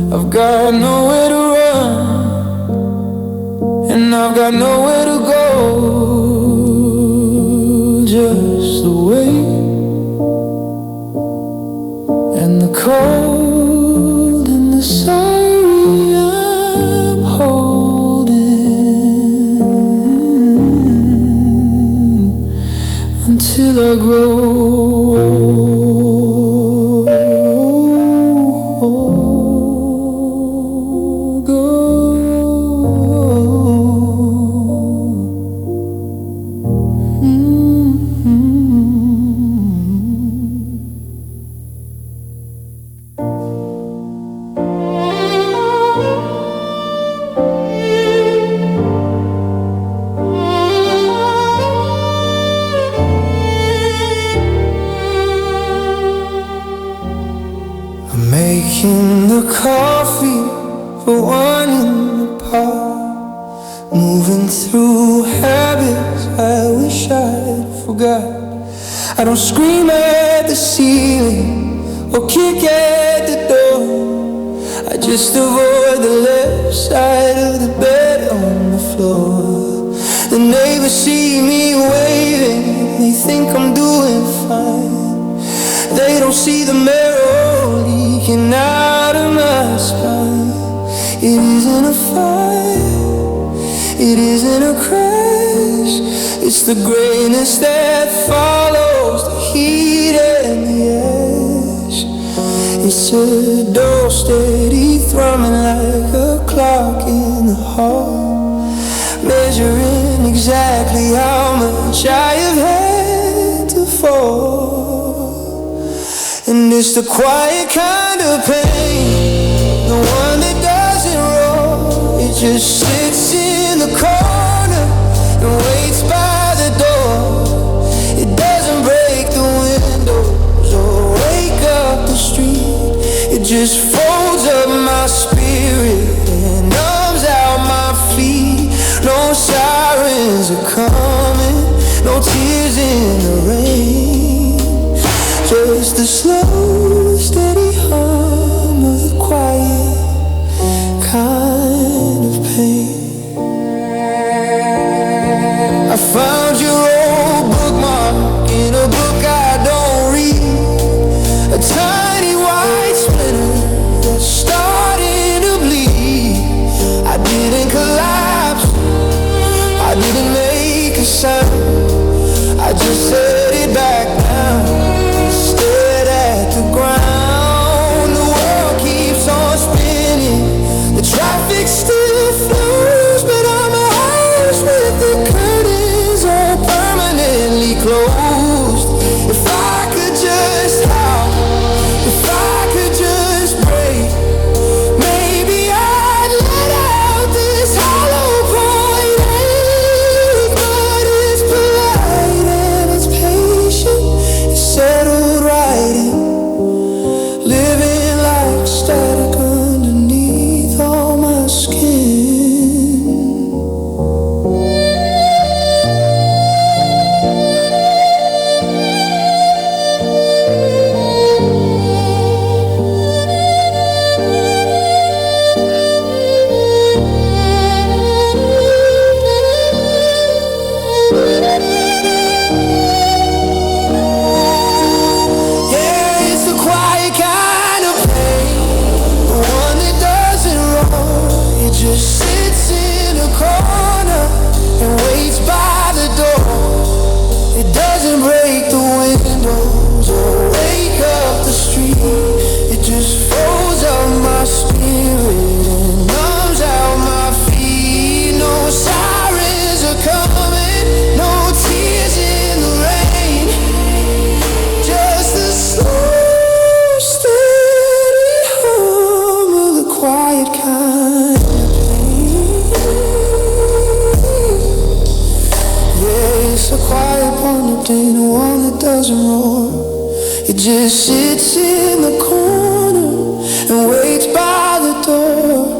I've got nowhere to run, and I've got nowhere to go. Just the weight and the cold and the sorry I'm holding until I grow making the coffee for one in the pot, moving through habits I wish I'd forgot. I don't scream at the ceiling or kick at the door. I just avoid the left side of the bed on the floor. The neighbors see me waving, they think I'm doing fine. They don't see the mirror leaking out of my spine. It isn't a fire, it isn't a crash. It's the grayness that follows the heat and the ash. It's a door steady thrumming like a clock in the hall, measuring exactly how much I have had to fall. And it's the quiet kind of pain, the one that doesn't roar. It just sits in the corner and waits by the door. It doesn't break the windows or wake up the street. It just folds up my spirit and numbs out my feet. No sirens are coming, no tears in the rain. Just the slow, steady hum of the quiet kind of pain. I found your old bookmark in a book I don't read, a tiny white splinter that's starting to bleed. I didn't collapse, I didn't make a sound, I just set it back down, stared at the ground. The world keeps on spinning, the traffic still flows, but I'm a house with the curtains all permanently closed. If I could just howl, if I could just break, maybe I'd let out this hollow point ache. But it's polite and it's patient, it's settled right in, living like static underneath all my skin. Yeah, it's the quiet kind of pain, the one that doesn't roar. It just sits in a corner and waits by the door. It doesn't break the windows or wake up the street. It just folds up my spirit and numbs out my feet. No sirens are coming, no tears in the rain. Just the slow, steady hum of the quiet kind of pain. Yeah, it's a quiet point in the one that doesn't roar. It just sits in the corner and waits by the door.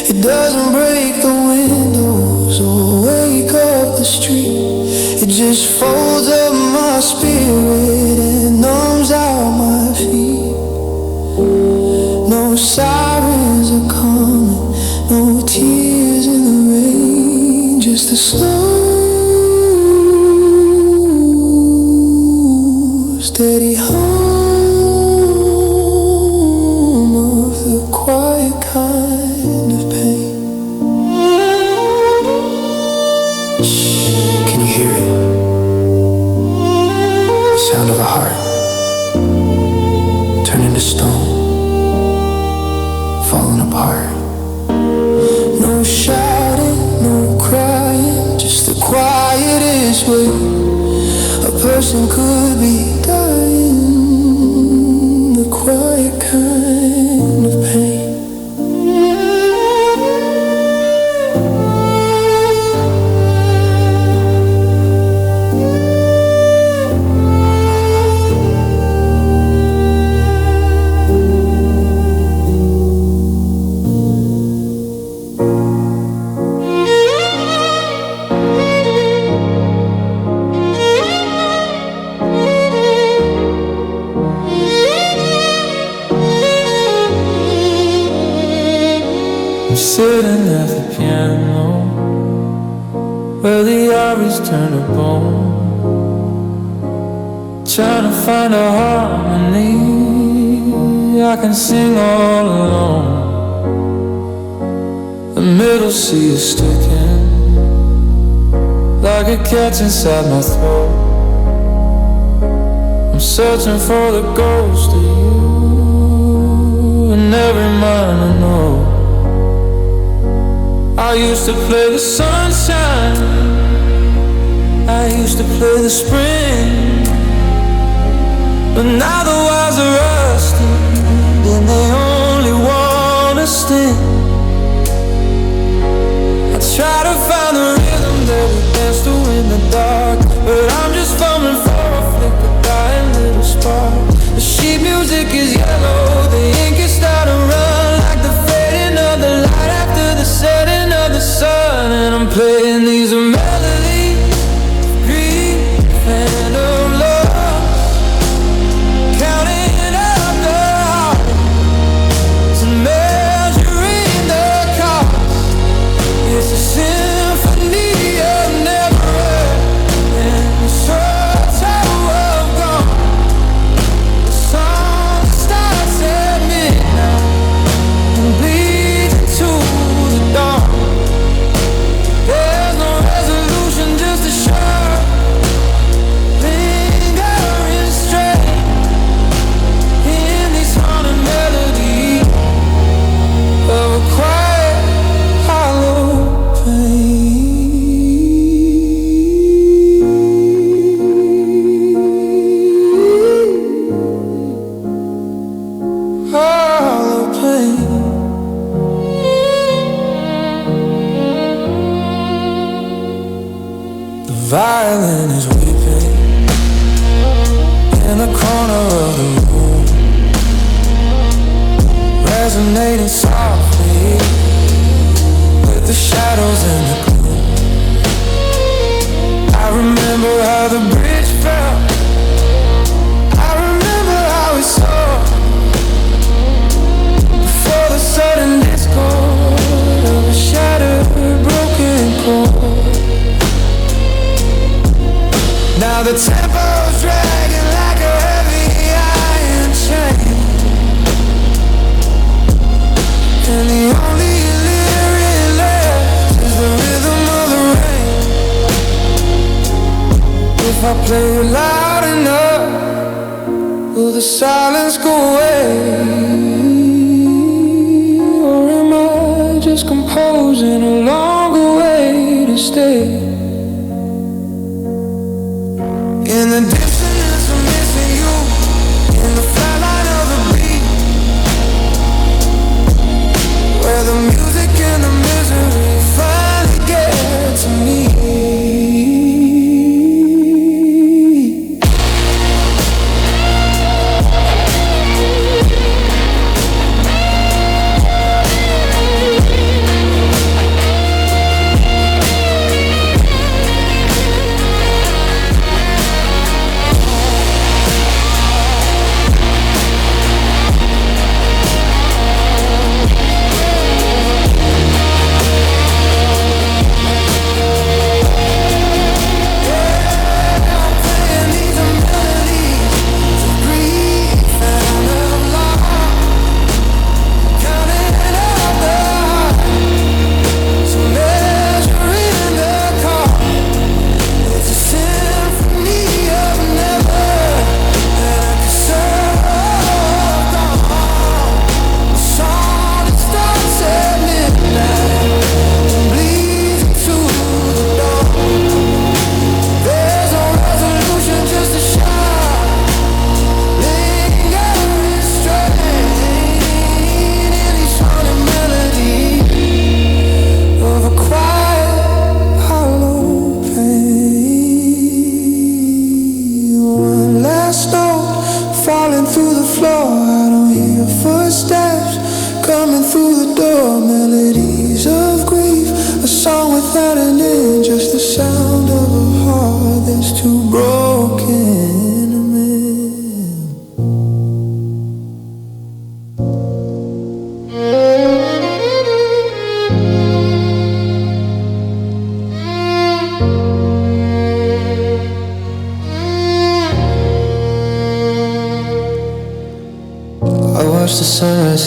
It doesn't break the windows or wake up the street. It just folds up my spirit and numbs out my feet. No sirens flowers are coming, no tears in the rain, just the slow, steady hum of the quiet kind of pain. Shh, can you hear it? The sound of a heart turning to stone, falling apart. No shouting, no crying, just the quietest way a person could be dying. The quiet kind of pain. Sitting at the piano where the ivories turn to bone, trying to find a harmony I can sing all alone. The middle C is sticking like a catch inside my throat. I'm searching for the ghost of you in every mind I know. I used to play the sunshine, I used to play the spring, but now the wires are rusted and they only wanna sting. I try to find the rhythm that we dance to in the dark, but I'm just fumbling for a flicker, dying little spark. The sheet music is yellow, the ink is starting to run like the fading of the light after the setting of the sun. And I'm playing these melodies of grief and of love, counting up the hearts and measuring the cost. It's a symphony of never and a short of gone. The song starts at midnight and bleeds into the dawn. There's no resolution, just a sharp lingering strain in these haunted melodies of a quiet, hollow pain. Hollow pain. The violin is weeping in the corner of the room, resonating softly with the shadows in the gloom. I remember how the bridge felt, I remember how we saw before the sudden discord of a shattered broken chord. Now the tempo's dragging like a heavy iron chain, and the only lyric left is the rhythm of the rain. If I play it loud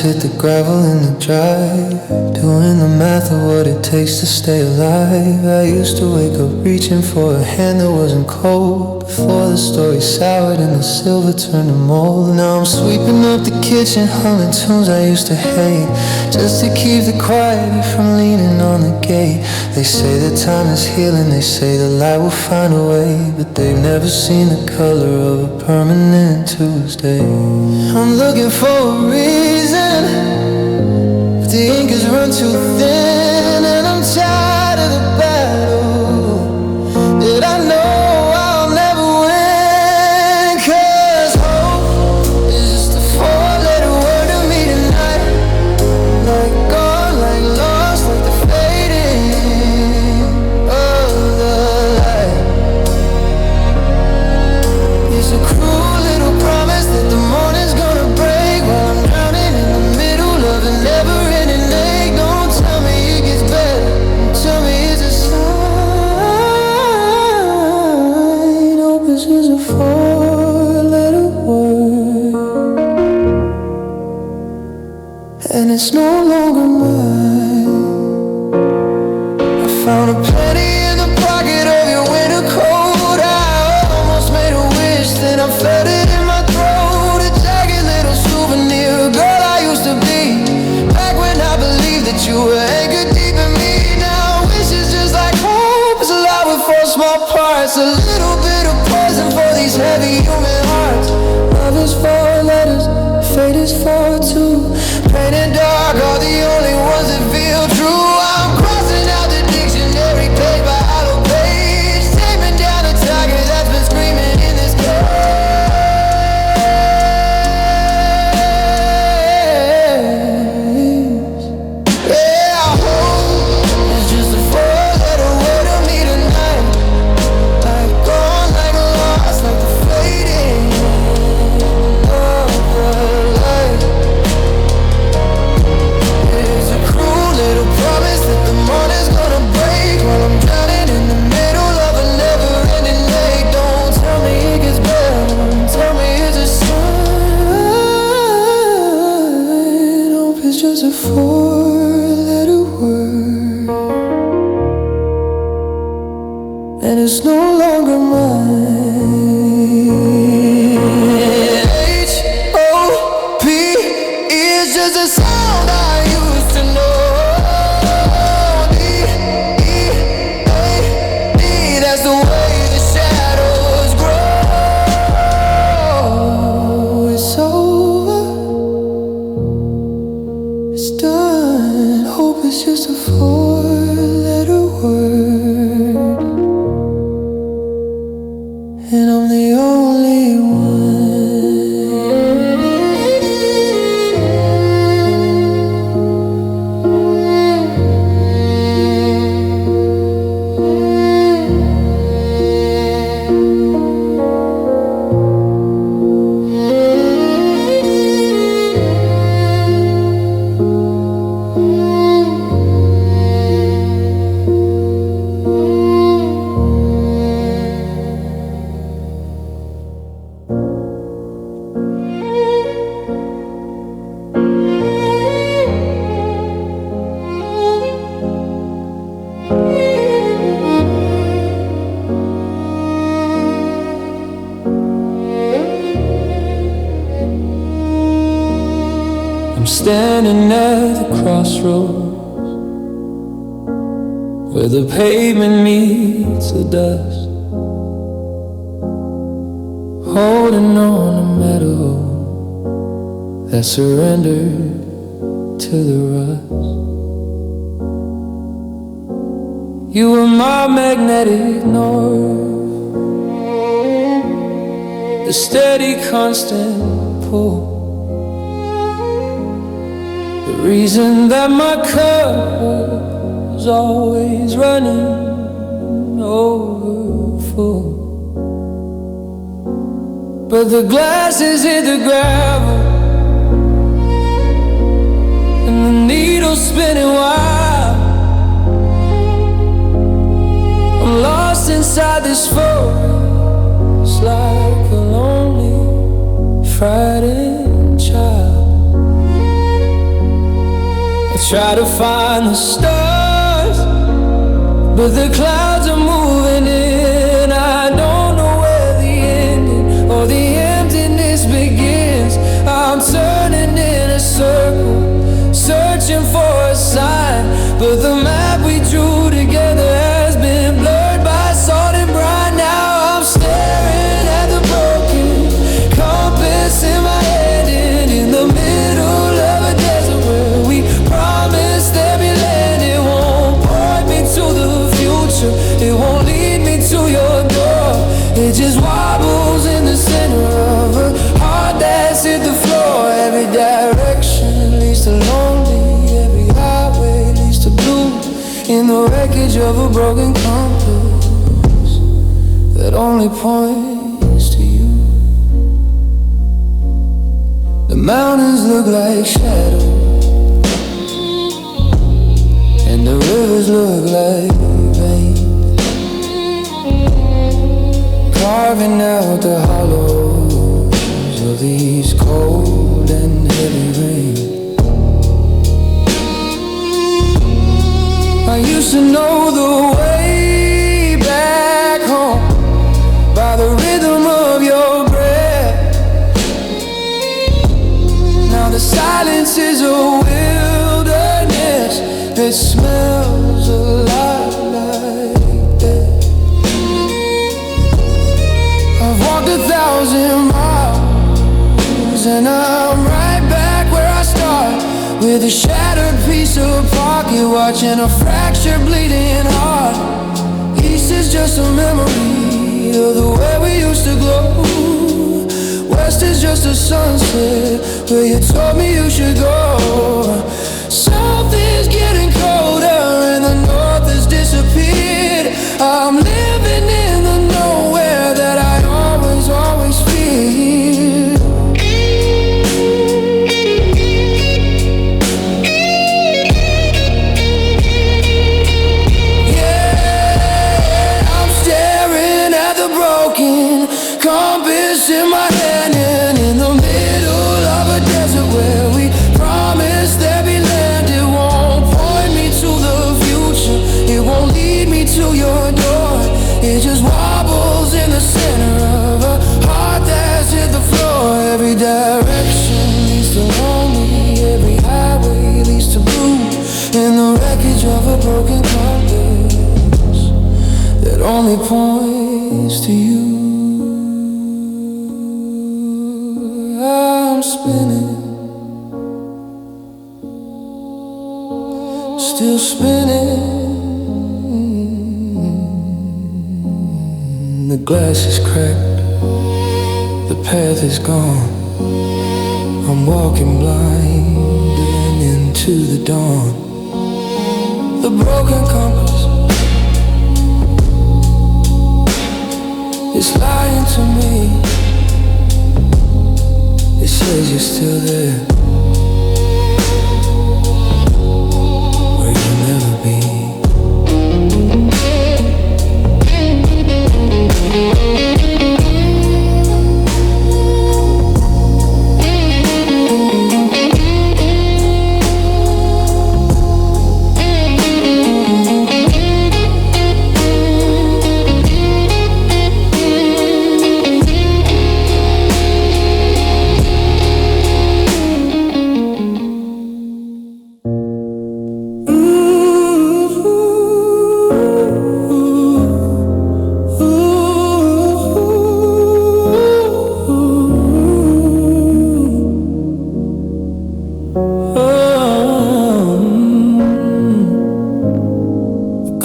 hit the gravel in the drive, doing the math of what it takes to stay alive. I used to wake up reaching for a hand that wasn't cold, before the story soured and the silver turned to mold. Now I'm sweeping up the kitchen, humming tunes I used to hate, just to keep the quiet from leaning on the gate. They say that time is healing, they say the light will find a way, but they've never seen the color of a permanent Tuesday. I'm looking for a reason, but the ink has run too thin, and I'm tired of the battle that I know I'll never win. 'Cause hope is just a four-letter word to me tonight, like gone, like lost, like the fading of the light. It's a cruel little promise that the morning's gonna break while I'm drowning in the middle of a never-ending ache. Don't tell me it gets better, tell me it's a sign. Hope is just a four-letter word, and it's no longer mine. I found a penny in the pocket of your winter coat. I almost made a wish, then I felt it in my throat. A jagged little souvenir, a girl I used to be, back when I believed that you were anchored deep in me. Now wish is just like hope, it's alive with four small parts, a little bit of poison for these heavy human hearts. Love is four letters, fate is four too. Pain and dark are the only ones that feel true. I'm crossing out the dictionary page by hollow page, taming down the tiger that's been screaming in this cage. Yeah, hope is just a four-letter word to me tonight, like gone, like lost, like the fading of the light. It's a cruel little promise that the morning's gonna break while I'm drowning in the middle of a never-ending lake. Don't tell me it gets better, tell me it's a sign. Hope is just a four-letter word, and it's no longer mine. H-O-P is just a sound I used to know. D-E-A-D, that's the way the shadows grow. It's over, it's done. Hope is just a four-letter word, and I'm the only one. I'm standing at the crossroads where the pavement meets the dust, holding on a meadow that surrendered to the rust. You were my magnetic north, the steady constant pull, the reason that my cup was always running over full. But the glasses hit the gravel and the needle spinning wild. I'm lost inside this forest like a lonely, frightened child. I try to find the stars, but the clouds are moving in. I don't know where the ending or the emptiness begins. I'm turning in a circle, searching for a sign, but the map we drew together has been blurred by salt and brine. Now I'm staring at the broken compass in my head, and in the middle of a desert where we promised there'd be land. It won't point me to the future, it won't lead me to your door. It just wobbles in the center of a heart that's hit the floor. Every direction leads to lonely, every highway leads to blue. In the wreckage of a broken compass that only points to you. The mountains look like shadows, and the rivers look like veins, carving out the hollows of these cold and heavy rains. I used to know the way back home by the rhythm of your breath. Now the silence is a wilderness that smells a lot like death. I've walked 1,000 miles and I'm right back where I started, with a shattered piece of pocket, watching a fractured bleeding heart. East is just a memory of the way we used to glow. West is just a sunset where you told me you should go. South is getting colder and the north has disappeared. I'm living in the nowhere that I always feared. Compass in my hand, and in the middle of a desert where we promised there'd be land. It won't point me to the future, it won't lead me to your door. It just wobbles in the center of a heart that's hit the floor. Every direction leads to lonely, every highway leads to blue. In the wreckage of a broken compass that only points to you. I'm spinning, still spinning. The glass is cracked, the path is gone. I'm walking blind and into the dawn. The broken compass is lying to me. It says you're still there, where you'll never be.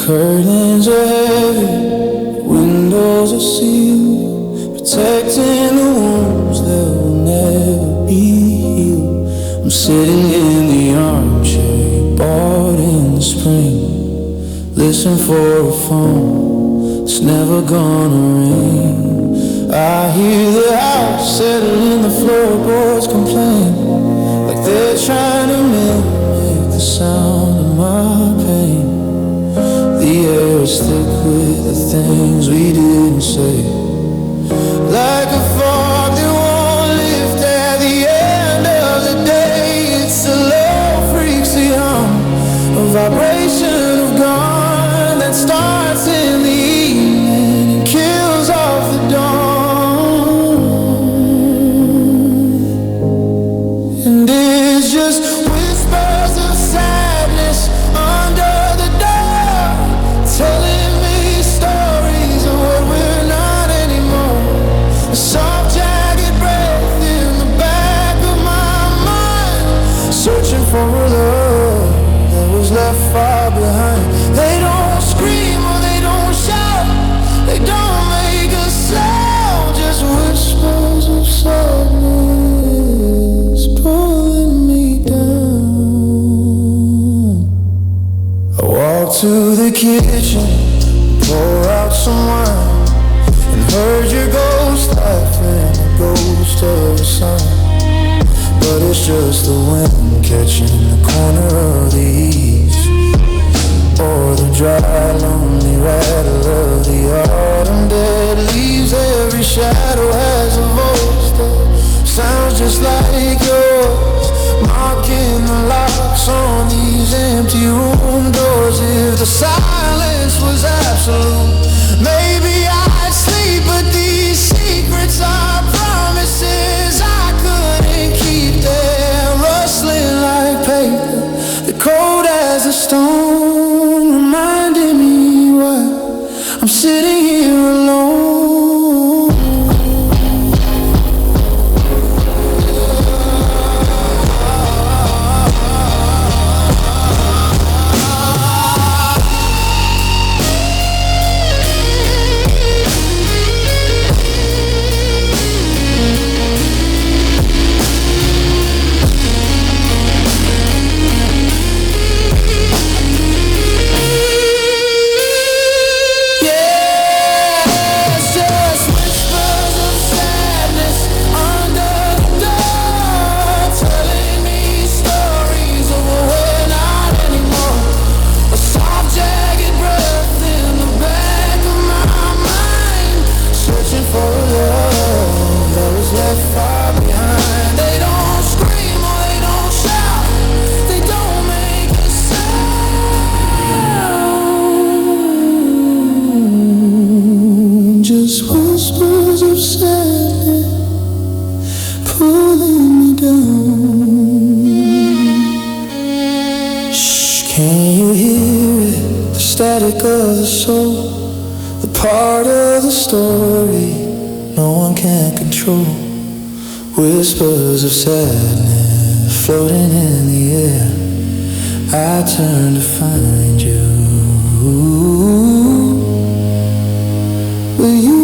Curtains are heavy, windows are sealed, protecting the wounds that will never be healed. I'm sitting in the armchair bought in the spring, listen for a phone that's never gonna ring. I hear the house settling, the floorboards complain, like they're trying to mimic the sound of my pain. The air is thick with the things we didn't say, like a fog that won't lift at the end of the day. It's the love freaks the young, for a love that was left far behind. They don't scream or they don't shout, they don't make a sound, just whispers of sadness pulling me down. I walk to the kitchen, pour out some wine, and heard your ghost laughing, the ghost of the sun. But it's just the wind catching the corner of the east, or the dry, lonely rattle of the autumn dead leaves. Every shadow has a voice that sounds just like yours, marking the locks on these empty room doors. If the silence was absolute, maybe I'd sleep, but these secrets are promises I couldn't keep. They're rustling like paper, they're cold as a stone, reminding me why I'm sitting here alone. Of the soul, the part of the story no one can control. Whispers of sadness floating in the air. I turn to find you. Will you